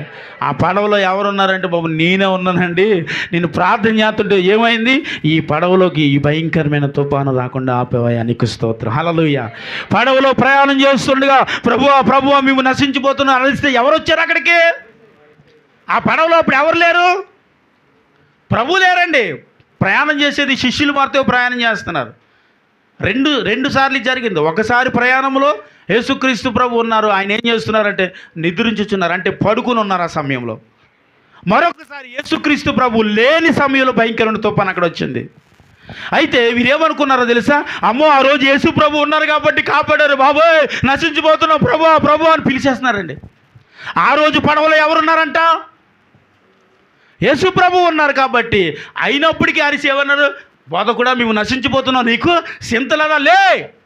ఆ పడవలో ఎవరున్నారంటే, బాబు నేనే ఉన్నానండి, నేను ప్రార్థన చేస్తుంటే ఏమైంది? ఈ పడవలోకి ఈ భయంకరమైన తుఫాను రాకుండా ఆపేవయ్యా, నీకు స్తోత్రం. హల్లెలూయా. పడవలో ప్రయాణం చేస్తుండగా ప్రభువా మేము నశించిపోతున్నాం అనిస్తే ఎవరు వచ్చారు అక్కడికి? ఆ పడవలో అప్పుడు ఎవరు లేరు? ప్రభు లేరండి. ప్రయాణం చేసేది శిష్యులు మాత్రమే ప్రయాణం చేస్తున్నారు. రెండు సార్లు జరిగింది. ఒకసారి ప్రయాణంలో యేసుక్రీస్తు ప్రభు ఉన్నారు, ఆయన ఏం చేస్తున్నారంటే నిద్రించుచున్నారు, అంటే పడుకుని ఉన్నారు ఆ సమయంలో. మరొకసారి యేసుక్రీస్తు ప్రభు లేని సమయంలో భయంకరమైన తుఫాను అక్కడ వచ్చింది. అయితే వీరేమనుకున్నారో తెలుసా? అమ్మో, ఆ రోజు యేసు ప్రభు ఉన్నారు కాబట్టి కాపాడారు, బాబోయ్ నశించిపోతున్నాం ప్రభు అని పిలిచేస్తున్నారండి. ఆ రోజు పడవలో ఎవరున్నారంట? యేసు ప్రభు ఉన్నారు కాబట్టి. అయినప్పటికీ అరిసి ఏమన్నారు? బోధకుడా మేము నశించిపోతున్నాం, నీకు చింతలదా లే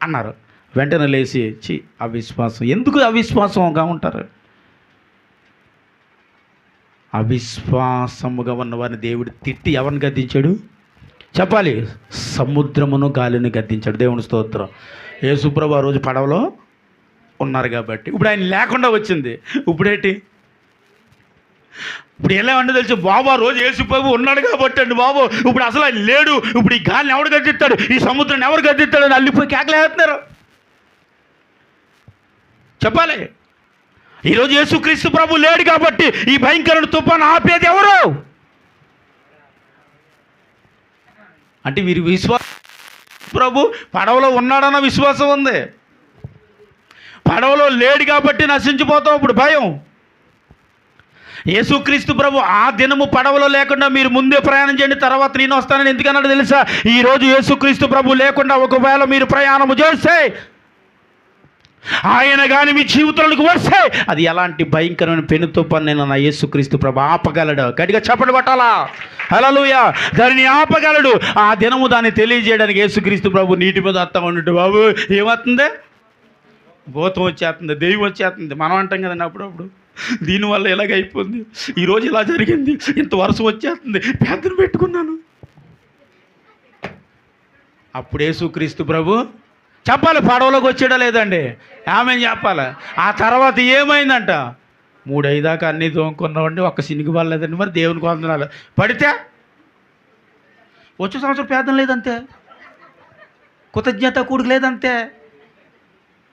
అన్నారు. వెంటనే లేచి అవిశ్వాసం. ఎందుకు అవిశ్వాసంగా ఉంటారు? అవిశ్వాసముగా ఉన్నవారిని దేవుడు తిట్టి ఎవరిని గద్దించాడు? చెప్పాలి. సముద్రమును గాలిని గద్దించాడు. దేవుని స్తోత్రం. యేసుప్రభు ఆ రోజు పడవలో ఉన్నారు కాబట్టి. ఇప్పుడు ఆయన లేకుండా వచ్చింది. ఇప్పుడేంటి? ఇప్పుడు ఎలా అంటే తెలుసు, బాబు ఆ రోజు యేసుప్రభు ఉన్నాడు కాబట్టి అండి బాబు, ఇప్పుడు అసలు ఆయన లేడు, ఇప్పుడు ఈ గాలిని ఎవడు గద్దిస్తాడు, ఈ సముద్రాన్ని ఎవరు గద్దిస్తాడు అని అల్లిపోయి కేకలేస్తున్నారు. చెప్పాలి. ఈరోజు యేసుక్రీస్తు ప్రభు లేడు కాబట్టి ఈ భయంకరమైన తుఫాను ఆపేది ఎవరు? అంటే వీరి విశ్వాసం, ప్రభు పడవలో ఉన్నాడన్న విశ్వాసం ఉంది. పడవలో లేడు కాబట్టి నశించిపోతాం. ఇప్పుడు భయం. యేసుక్రీస్తు ప్రభు ఆ దినము పడవలో లేకుండా మీరు ముందే ప్రయాణం చేయండి, తర్వాత నేను వస్తానని ఎందుకన్నాడు తెలుసా? ఈరోజు యేసుక్రీస్తు ప్రభు లేకుండా ఒకవేళ మీరు ప్రయాణము చేస్తే, ఆయన కానీ మీ జీవితంలోకి వస్తే, అది ఎలాంటి భయంకరమైన పెను తుఫానైనా నా యేసుక్రీస్తు ప్రభు ఆపగలడు. గట్టిగా చప్పట్లు కొట్టాలా? హల్లెలూయా. దానిని ఆపగలడు. ఆ దినము దాన్ని తెలియజేయడానికి యేసుక్రీస్తు ప్రభు నీటి మీద వస్తా ఉన్నట్టు, బాబు ఏమవుతుంది? భూతం వచ్చేస్తుంది, దెయ్యం వచ్చేస్తుంది. మనం అంటాం కదండి అప్పుడప్పుడు, దీనివల్ల ఎలాగైపోయింది, ఈరోజు ఇలా జరిగింది, ఇంత వర్షం వచ్చేస్తుంది, ప్రార్థన పెట్టుకున్నాను. అప్పుడు యేసుక్రీస్తు ప్రభు చెప్పాలి, పడవలోకి వచ్చాడా లేదండి? ఆమె చెప్పాలి. ఆ తర్వాత ఏమైందంట? 3-5 దాకా అన్నీ తోముకున్నామండి, ఒక్క సినిగి పడలేదండి. మరి దేవునికి వందనాలు. పడితే వచ్చే సంవత్సరం ప్రార్థన లేదంతే, కృతజ్ఞత కూడికి లేదంతే.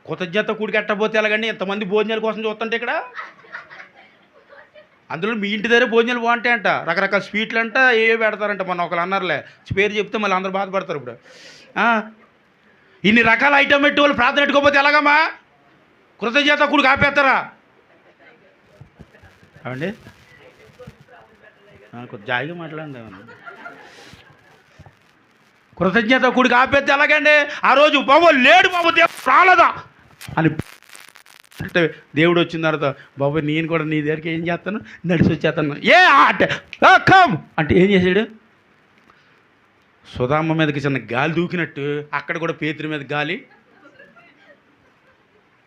కృతజ్ఞత కూడికి ఎట్టపోతే ఎలాగండి? ఇంతమంది భోజనాల కోసం చూస్తుంటే ఇక్కడ, అందులో మీ ఇంటి దగ్గర భోజనాలు బాగుంటాయంట, రకరకాల స్వీట్లు అంట, ఏవో పెడతారంట. మొన్న ఒకరు అన్నారులే, పేరు చెప్తే మళ్ళీ అందరూ బాధపడతారు. ఇప్పుడు ఇన్ని రకాల ఐటమ్ పెట్టి వాళ్ళు ప్రార్థన పెట్టుకోకపోతే ఎలాగమ్మా? కృతజ్ఞత కూడికి ఆపేస్తారా? అవండి కొంచెం జాయిగా మాట్లాడండి. కృతజ్ఞత కూడికి ఆపేస్తే ఎలాగండి? ఆ రోజు బాబు లేడు, బాబు దేవుడు రాలేదా అని అంటే దేవుడు వచ్చిన తర్వాత, బాబు నేను కూడా నీ దగ్గరికి ఏం చేస్తాను, నడిచి వచ్చేస్తాను. అంటే కమ్ అంటే ఏం చేశాడు? సుధామ మీదకి చిన్న గాలి దూకినట్టు అక్కడ కూడా పేతురు మీద గాలి,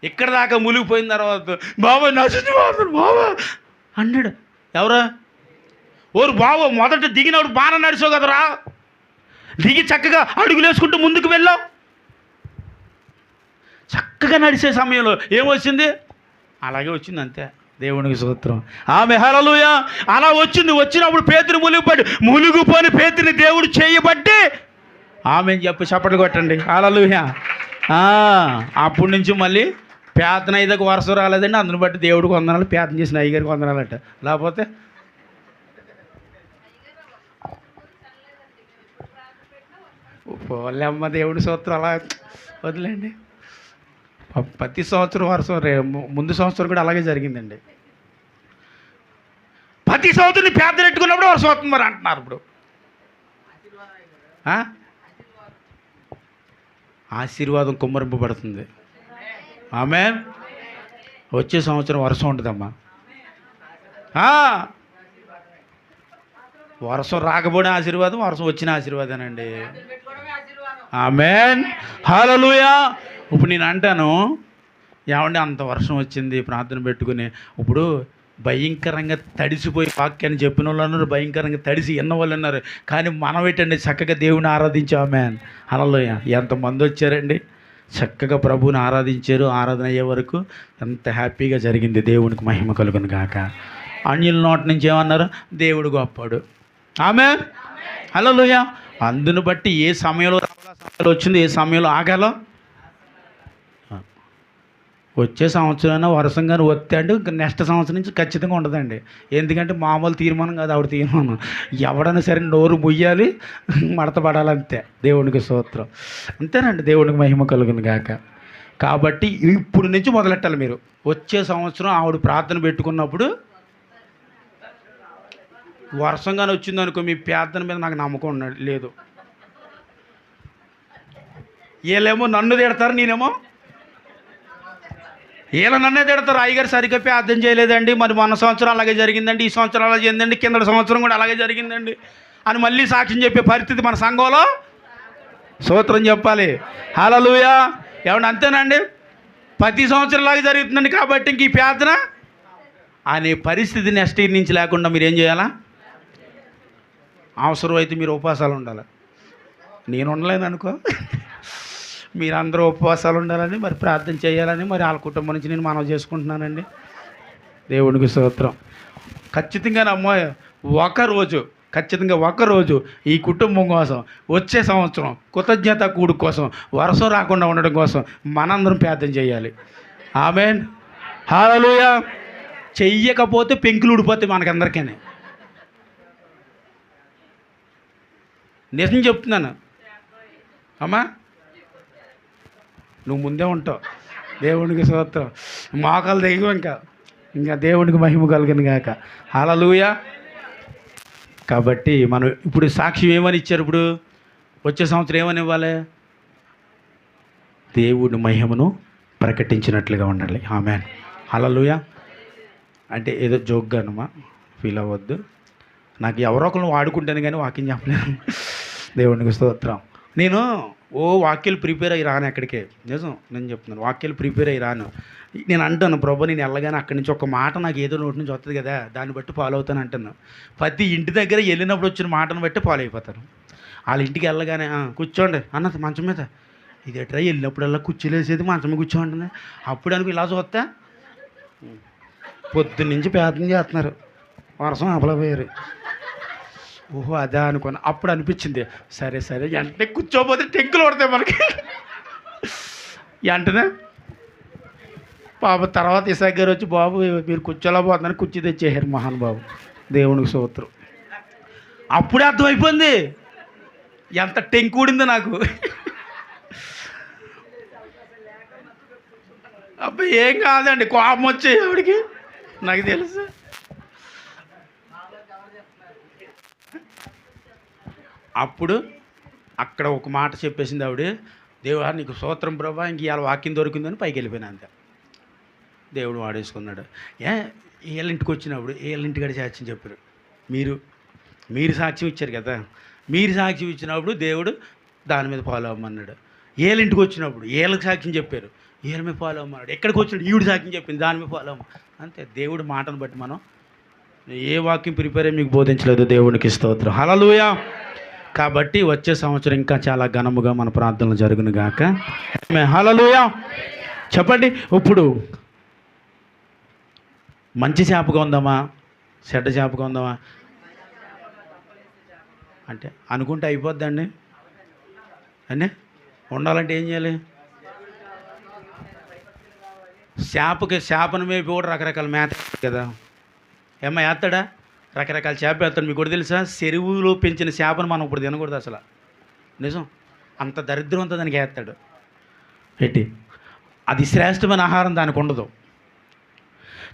ఇక్కడ దాకా మునిగిపోయిన తర్వాత బాబా నశించిపోతాను బాబా అన్నాడు. ఎవరా? ఓరు బాబు మొదట దిగినప్పుడు బాగా నడిచావు కదరా, దిగి చక్కగా అడుగులు వేసుకుంటూ ముందుకు వెళ్ళావు. చక్కగా నడిచే సమయంలో ఏమొచ్చింది? అలాగే వచ్చింది, అంతే. దేవునికి స్తోత్రం. ఆమె హల్లెలూయా. అలా వచ్చినప్పుడు పేతురు మునిగిపోని పేతుని దేవుడు చేయబట్టి ఆమె చెప్పి చప్పట్లు కొట్టండి. హల్లెలూయా. అప్పటి నుంచి మళ్ళీ ప్రార్థన అయ్యేదాకా వరుస రాలేదండి. అందుని బట్టి దేవుడికి వందనాలు, ప్రార్థన చేసిన అయ్యగారికి వందనాలంట. లేకపోతే పోలేమ్మ, దేవుడి స్తోత్రం. అలా వదిలేండి. ప్రతి సంవత్సరం వర్షం ముందు సంవత్సరం కూడా అలాగే జరిగిందండి. ప్రతి సంవత్సరం పేద పెట్టుకున్నప్పుడు వర్షం వస్తుంది మరి అంటున్నారు. ఇప్పుడు ఆశీర్వాదం కుమ్మరింపబడుతుంది. ఆమేన్. వచ్చే సంవత్సరం వర్షం ఉంటుందమ్మా. వర్షం రాకపోయిన ఆశీర్వాదం, వర్షం వచ్చిన ఆశీర్వాదనండి. ఆమేన్. హల్లెలూయా. ఇప్పుడు నేను అంటాను, ఏమండి అంత వర్షం వచ్చింది ప్రార్థన పెట్టుకుని, ఇప్పుడు భయంకరంగా తడిసిపోయి వాక్యాన్ని చెప్పిన వాళ్ళు ఉన్నారు, భయంకరంగా తడిసి ఎన్న వాళ్ళు ఉన్నారు. కానీ మనం ఏంటండి చక్కగా దేవుని ఆరాధించాం. ఆమేన్. హల్లెలూయా. ఎంతమంది వచ్చారండి, చక్కగా ప్రభువుని ఆరాధించారు. ఆరాధన అయ్యే వరకు ఎంత హ్యాపీగా జరిగింది. దేవునికి మహిమ కలుగును గాక. అన్యుల నోటి నుంచి ఏమన్నారు, దేవుడు గొప్పాడు. ఆమేన్. హల్లెలూయా. అందును బట్టి ఏ సమయంలో రావాలో ఆ సమయంలో వచ్చింది, ఏ సమయంలో ఆగాలో. వచ్చే సంవత్సరం వర్షంగానే వస్తే అంటే ఇంకా నెక్స్ట్ సంవత్సరం నుంచి ఖచ్చితంగా ఉండదండి. ఎందుకంటే మామూలు తీర్మానం కాదు, ఆవిడ తీర్మానం. ఎవడైనా సరే నోరు ముయ్యాలి, మడత పడాలంతే. దేవునికి స్తోత్రం. అంతేనండి. దేవునికి మహిమ కలుగును గాక. కాబట్టి ఇప్పుడు నుంచి మొదలెట్టాలి మీరు. వచ్చే సంవత్సరం ఆవిడ ప్రార్థన పెట్టుకున్నప్పుడు వర్షంగానే వచ్చిందనుకో, మీ ప్రార్థన మీద నాకు నమ్మకం లేదు. వీళ్ళేమో నన్ను తిడతారు, నేనేమో వీళ్ళ నన్నే తిడతారు. అయ్యగారు సరిగ్గా ప్రార్థన చేయలేదండి, మరి మొన్న సంవత్సరం అలాగే జరిగిందండి, ఈ సంవత్సరం అలాగే జరిగిందండి, కింద సంవత్సరం కూడా అలాగే జరిగిందండి అని మళ్ళీ సాక్ష్యం చెప్పే పరిస్థితి మన సంఘంలో. స్తోత్రం చెప్పాలి. హల్లెలూయా. ఏమన్నా అంతేనండి. ప్రతి సంవత్సరం లాగా జరుగుతుందండి కాబట్టి ఇంక ఈ ప్రార్థన అనే పరిస్థితి నెక్స్ట్ ఇయర్ నుంచి లేకుండా మీరు ఏం చేయాలా? అవసరం అయితే మీరు ఉపవాసాలు ఉండాలి. నేను ఉండలేను అనుకో, మీరందరూ ఉపవాసాలు ఉండాలని, మరి ప్రార్థన చేయాలని, మరి వాళ్ళ కుటుంబం నుంచి నేను మనవి చేసుకుంటున్నానండి. దేవునికి స్తోత్రం. ఖచ్చితంగా ఒకరోజు ఈ కుటుంబం కోసం, వచ్చే సంవత్సరం కృతజ్ఞత కూడు కోసం, వర్షం రాకుండా ఉండడం కోసం మనందరం ప్రార్థన చేయాలి. ఆమేన్. హల్లెలూయా. చెయ్యకపోతే పెంకులు ఊడిపోతాయి మనకందరికీ. నిజం చెప్తున్నాను అమ్మా. నువ్వు ముందే ఉంటావు. దేవునికి స్తోత్రం. మోకాలు దిగు ఇంకా దేవునికి మహిమ కలుగును గాక. హల్లెలూయా. కాబట్టి మనం ఇప్పుడు సాక్ష్యం ఏమని ఇచ్చారు? ఇప్పుడు వచ్చే సంవత్సరం ఏమని ఇవ్వాలి? దేవుని మహిమను ప్రకటించినట్లుగా ఉండాలి. ఆమేన్. హల్లెలూయా. అంటే ఏదో జోక్గానమ్మా, ఫీల్ అవ్వద్దు. నాకు ఎవరో ఒకరు వాడుకుంటాను కానీ వాక్యం చెప్పలేను. దేవునికి స్తోత్రం. నేను వాక్యాలు ప్రిపేర్ అయ్యి రాను ఎక్కడికే. నిజం నేను చెప్తున్నాను, వాక్యాలు ప్రిపేర్ అయ్యి రాను. నేను అంటాను, ప్రభు నేను వెళ్ళగానే అక్కడి నుంచి ఒక మాట నాకు ఏదో నోటి నుంచి వస్తుంది కదా, దాన్ని బట్టి ఫాలో అవుతాను అంటాను. ప్రతి ఇంటి దగ్గర వెళ్ళినప్పుడు వచ్చిన మాటను బట్టి ఫాలో అయిపోతాను. వాళ్ళ ఇంటికి వెళ్ళగానే కూర్చోండి అన్నది మంచం మీద, ఇది ఎట్రా వెళ్ళినప్పుడల్లా కుర్చీలేసేది మంచం మీద కూర్చోంటుంది. అప్పుడు అనుకో ఇలా చూస్తా, పొద్దున్నుంచి ప్రార్థన చేస్తున్నారు, వర్షం ఆపలేకపోయారు. ఓహో అదా అనుకున్నా. అప్పుడు అనిపించింది, సరే వెంటనే కూర్చోపోతే టెంకులు పడతాయి మనకి. వెంటనే పాప తర్వాత ఇసాక్ గారు వచ్చి, బాబు మీరు కూర్చోలా పోతుందని కుర్చీ తెచ్చేసారు మహానుబాబు. దేవునికి స్తోత్రం. అప్పుడే అర్థమైపోయింది ఎంత టెంకూడిందో నాకు. అబ్బాయి ఏం కాదండి, కోపం వచ్చాయి ఆవిడికి, నాకు తెలుసు. అప్పుడు అక్కడ ఒక మాట చెప్పేసింది ఆవిడ, దేవుడా నీకు స్తోత్రం ప్రభా, ఇంక ఇవాళ వాక్యం దొరికిందని పైకి వెళ్ళిపోయినా అంతే. దేవుడు వాడేసుకున్నాడు. వీళ్ళ ఇంటికి వచ్చినప్పుడు వీళ్ళ ఇంటికాడ సాక్ష్యం చెప్పారు. మీరు సాక్ష్యం ఇచ్చారు కదా, మీరు సాక్ష్యం ఇచ్చినప్పుడు దేవుడు దాని మీద ఫాలో అవ్వమన్నాడు. వీళ్ళ ఇంటికి వచ్చినప్పుడు వీళ్ళకి సాక్ష్యం చెప్పారు, వీళ్ళ మీద ఫాలో అవ్వమన్నాడు. ఎక్కడికి వచ్చినాడు ఈవిడ సాక్ష్యం చెప్పింది, దాని మీద ఫాలో అవ్వ. అంతే. దేవుడి మాటను బట్టి మనం ఏ వాక్యం ప్రిపేర్ అయ్యి మీకు బోధించలేదు. దేవునికి స్తోత్రం. హల్లెలూయా. కాబట్టి వచ్చే సంవత్సరం ఇంకా చాలా ఘనముగా మన ప్రార్థనలు జరుగును గాక. హల్లెలూయా. చెప్పండి. ఇప్పుడు మంచి చేపగా ఉందామా, చెడ్డ చేపగా ఉందామా అంటే అనుకుంటే అయిపోద్దండి అండి. ఉండాలంటే ఏం చేయాలి? చేపను మేపి కూడా రకరకాల మేత కదా. ఏమ్మా వేస్తాడా? రకరకాల చేప వేస్తాడు. మీకు కూడా తెలుసా, చెరువులో పెంచిన చేపను మనం ఇప్పుడు తినకూడదు అసలు. నిజం. అంత దరిద్రం అంతా దానికి వేస్తాడు పెట్టి. అది శ్రేష్టమైన ఆహారం దానికి ఉండదు.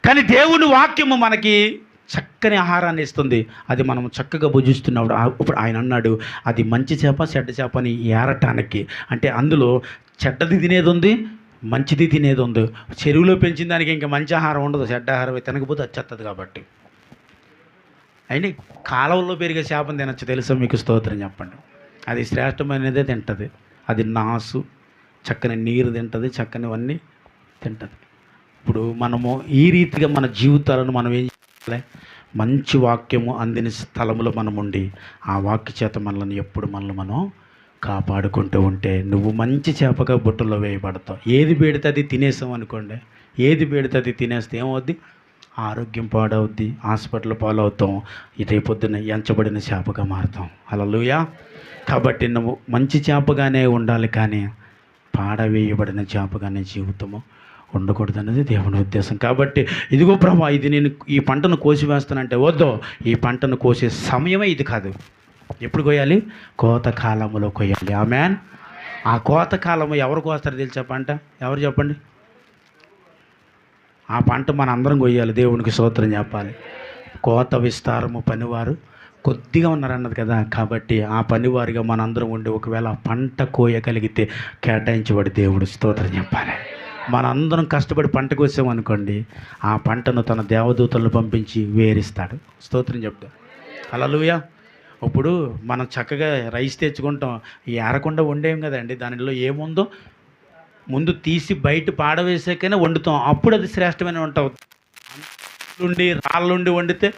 కానీ దేవుని వాక్యము మనకి చక్కని ఆహారాన్ని ఇస్తుంది. అది మనం చక్కగా భుజిస్తున్నప్పుడు ఇప్పుడు ఆయన అన్నాడు, అది మంచి చేప చెడ్డ చేప అని ఏరటానికి. అంటే అందులో చెడ్డది తినేది ఉంది, మంచిది తినేది ఉంది. చెరువులో పెంచిన దానికి ఇంకా మంచి ఆహారం ఉండదు, చెడ్డ ఆహారం తినకపోతే వచ్చేస్తుంది. కాబట్టి అయినా కాలువలో పెరిగే చేపను తినచ్చు, తెలుసా మీకు? స్తోత్రం చెప్పండి. అది శ్రేష్టమైనదే తింటుంది. అది నాసు, చక్కని నీరు తింటుంది, చక్కనివన్నీ తింటుంది. ఇప్పుడు మనము ఈ రీతిగా మన జీవితాలను మనం ఏం చేయాలి? మంచి వాక్యము అందిన స్థలంలో మనం ఉండి ఆ వాక్య చేత మనల్ని ఎప్పుడు మనం కాపాడుకుంటూ ఉంటే నువ్వు మంచి చేపగా బుట్టలో వేయబడతావు. ఏది పెడితే అది తినేసాం అనుకోండి, ఏది పెడితే అది తినేస్తే ఏమవుద్ది? ఆరోగ్యం పాడవుద్ది, హాస్పిటల్ పాలవుతాం, రేపొద్దున ఎంచబడిన చేపగా మారుతాం. హల్లెలూయా. కాబట్టి నువ్వు మంచి చేపగానే ఉండాలి, కానీ పాడవేయబడిన చేపగానే జీవితము ఉండకూడదు అన్నది దేవుని ఉద్దేశం. కాబట్టి ఇదిగో ప్రభా, ఇది నేను ఈ పంటను కోసి వేస్తానంటే వద్దు, ఈ పంటను కోసే సమయమే ఇది కాదు. ఎప్పుడు కోయాలి? కోత కాలంలో కోయాలి. ఆమేన్. ఆ కోత కాలము ఎవరు కోస్తారు తెలుసా? పంట ఎవరు చెప్పండి? ఆ పంట మన అందరం కొయ్యాలి, దేవునికి స్తోత్రం చెప్పాలి. కోత విస్తారము పనివారు కొద్దిగా ఉన్నారన్నది కదా. కాబట్టి ఆ పనివారిగా మనందరం ఉండి ఒకవేళ పంట కోయగలిగితే కేటాయించబడి దేవుడు స్తోత్రం చెప్పాలి. మనందరం కష్టపడి పంట కోసామనుకోండి, ఆ పంటను తన దేవదూతలను పంపించి వేరిస్తాడు. స్తోత్రం చెప్తాడు. హల్లెలూయా. ఇప్పుడు మనం చక్కగా రైస్ తెచ్చుకుంటాం, ఏరకుండా వండేం కదండి. దానిలో ఏముందో ముందు తీసి బయట పాడవేసాకనే వండుతాం, అప్పుడు అది శ్రేష్టమైన వంట అవుతుంది. నుండి రాళ్ళుండి వండితే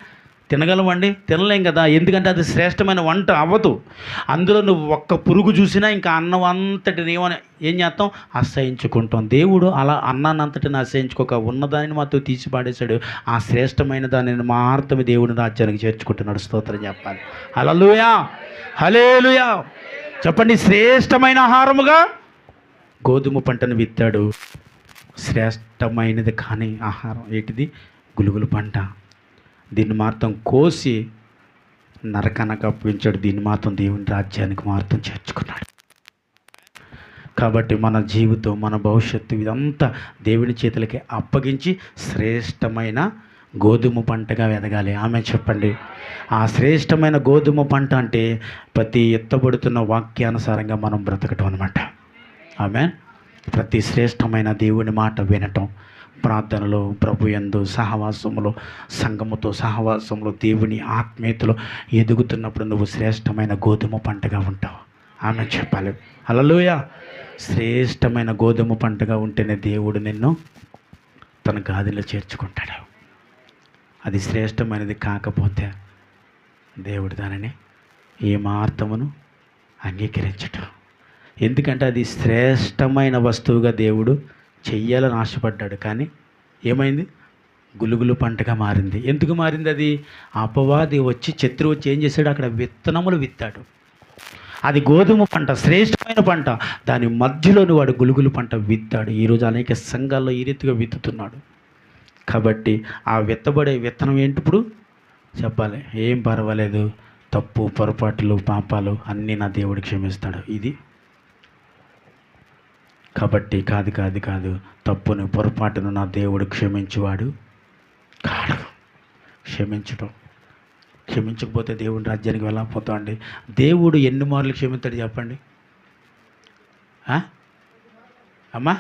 తినగలమండి? తినలేం కదా, ఎందుకంటే అది శ్రేష్టమైన వంట అవ్వదు. అందులో నువ్వు ఒక్క పురుగు చూసినా ఇంకా అన్నం అంతటిని ఏం చేస్తాం? అసహించుకుంటాం. దేవుడు అలా అన్నాన్ని అంతటిని అసహించుకోక ఉన్నదానిని మాత్రం తీసి పాడేశాడు. ఆ శ్రేష్టమైన దానిని మాత్రమే దేవుని రాజ్యానికి చేర్చుకుంటున్నాడు. స్తోత్రం చెప్పాలి. హల్లెలూయా, హల్లెలూయా. చెప్పండి. శ్రేష్టమైన ఆహారముగా గోధుమ పంటను విత్తాడు. శ్రేష్టమైనది కానీ ఆహారం ఏంటిది? గులుగులు పంట. దీన్ని మాత్రం కోసి నరకానికి అప్పగించాడు, దీన్ని మాత్రం దేవుని రాజ్యానికి మాత్రం చేర్చుకున్నాడు. కాబట్టి మన జీవితం, మన భవిష్యత్తు ఇదంతా దేవుని చేతులకి అప్పగించి శ్రేష్టమైన గోధుమ పంటగా ఎదగాలి. ఆమె చెప్పండి. ఆ శ్రేష్టమైన గోధుమ పంట అంటే ప్రతి ఎత్తబడుతున్న వాక్యానుసారంగా మనం బ్రతకటం అనమాట. ఆమె ప్రతి శ్రేష్టమైన దేవుని మాట వినటం, ప్రార్థనలో, ప్రభు యందు సహవాసంలో, సంఘముతో సహవాసంలో, దేవుని ఆత్మీయతలో ఎదుగుతున్నప్పుడు నువ్వు శ్రేష్టమైన గోధుమ పంటగా ఉంటావు. ఆమె చెప్పాలి. హల్లెలూయా. శ్రేష్టమైన గోధుమ పంటగా ఉంటేనే దేవుడు నిన్ను తన గాదిలో చేర్చుకుంటాడు. అది శ్రేష్టమైనది కాకపోతే దేవుడు దానిని ఏమాత్రమును అంగీకరించటం. ఎందుకంటే అది శ్రేష్టమైన వస్తువుగా దేవుడు చెయ్యాలని ఆశపడ్డాడు, కానీ ఏమైంది? గులుగులు పంటగా మారింది. ఎందుకు మారింది? అది అపవాది వచ్చి, శత్రువు వచ్చి ఏం చేశాడు? అక్కడ విత్తనములు విత్తాడు. అది గోధుమ పంట, శ్రేష్టమైన పంట, దాని మధ్యలోని వాడు గులుగులు పంట విత్తాడు. ఈరోజు అనేక సంఘాల్లో ఈ రీతిగా విత్తుతున్నాడు. కాబట్టి ఆ విత్తబడే విత్తనం ఏంటి? ఇప్పుడు చెప్పాలి, ఏం పర్వాలేదు, తప్పు, పొరపాట్లు, పాపాలు అన్నీ నా దేవుడు క్షమిస్తాడు. ఇది కాబట్టి కాదు, తప్పును, పొరపాటును నా దేవుడు క్షమించేవాడు కాడు. క్షమించకపోతే దేవుని రాజ్యానికి వెళ్ళకపోతాం అండి. దేవుడు ఎన్ని మార్లు క్షమిస్తాడు చెప్పండి? అమ్మా,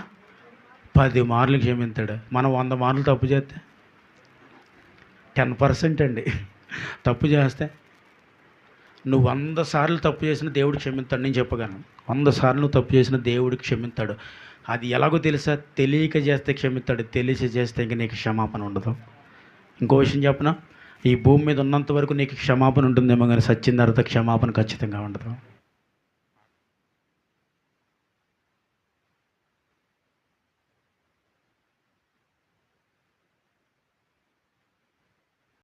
10 మార్లు క్షమిస్తాడు. మనం 100 మార్లు తప్పు చేస్తే 10% అండి. తప్పు చేస్తే నువ్వు 100 సార్లు తప్పు చేసిన దేవుడు క్షమిస్తాడు. నేను చెప్పగలను, 100 సార్లు తప్పు చేసిన దేవుడు క్షమిస్తాడు. అది ఎలాగో తెలుసా? తెలియక చేస్తే క్షమిస్తాడు, తెలిసి చేస్తే ఇంక నీకు క్షమాపణ ఉండదు. ఇంకో విషయం చెప్పనా? ఈ భూమి మీద ఉన్నంత వరకు నీకు క్షమాపణ ఉంటుందేమో, కానీ సచ్చిన తర్వాత క్షమాపణ ఖచ్చితంగా ఉండదు.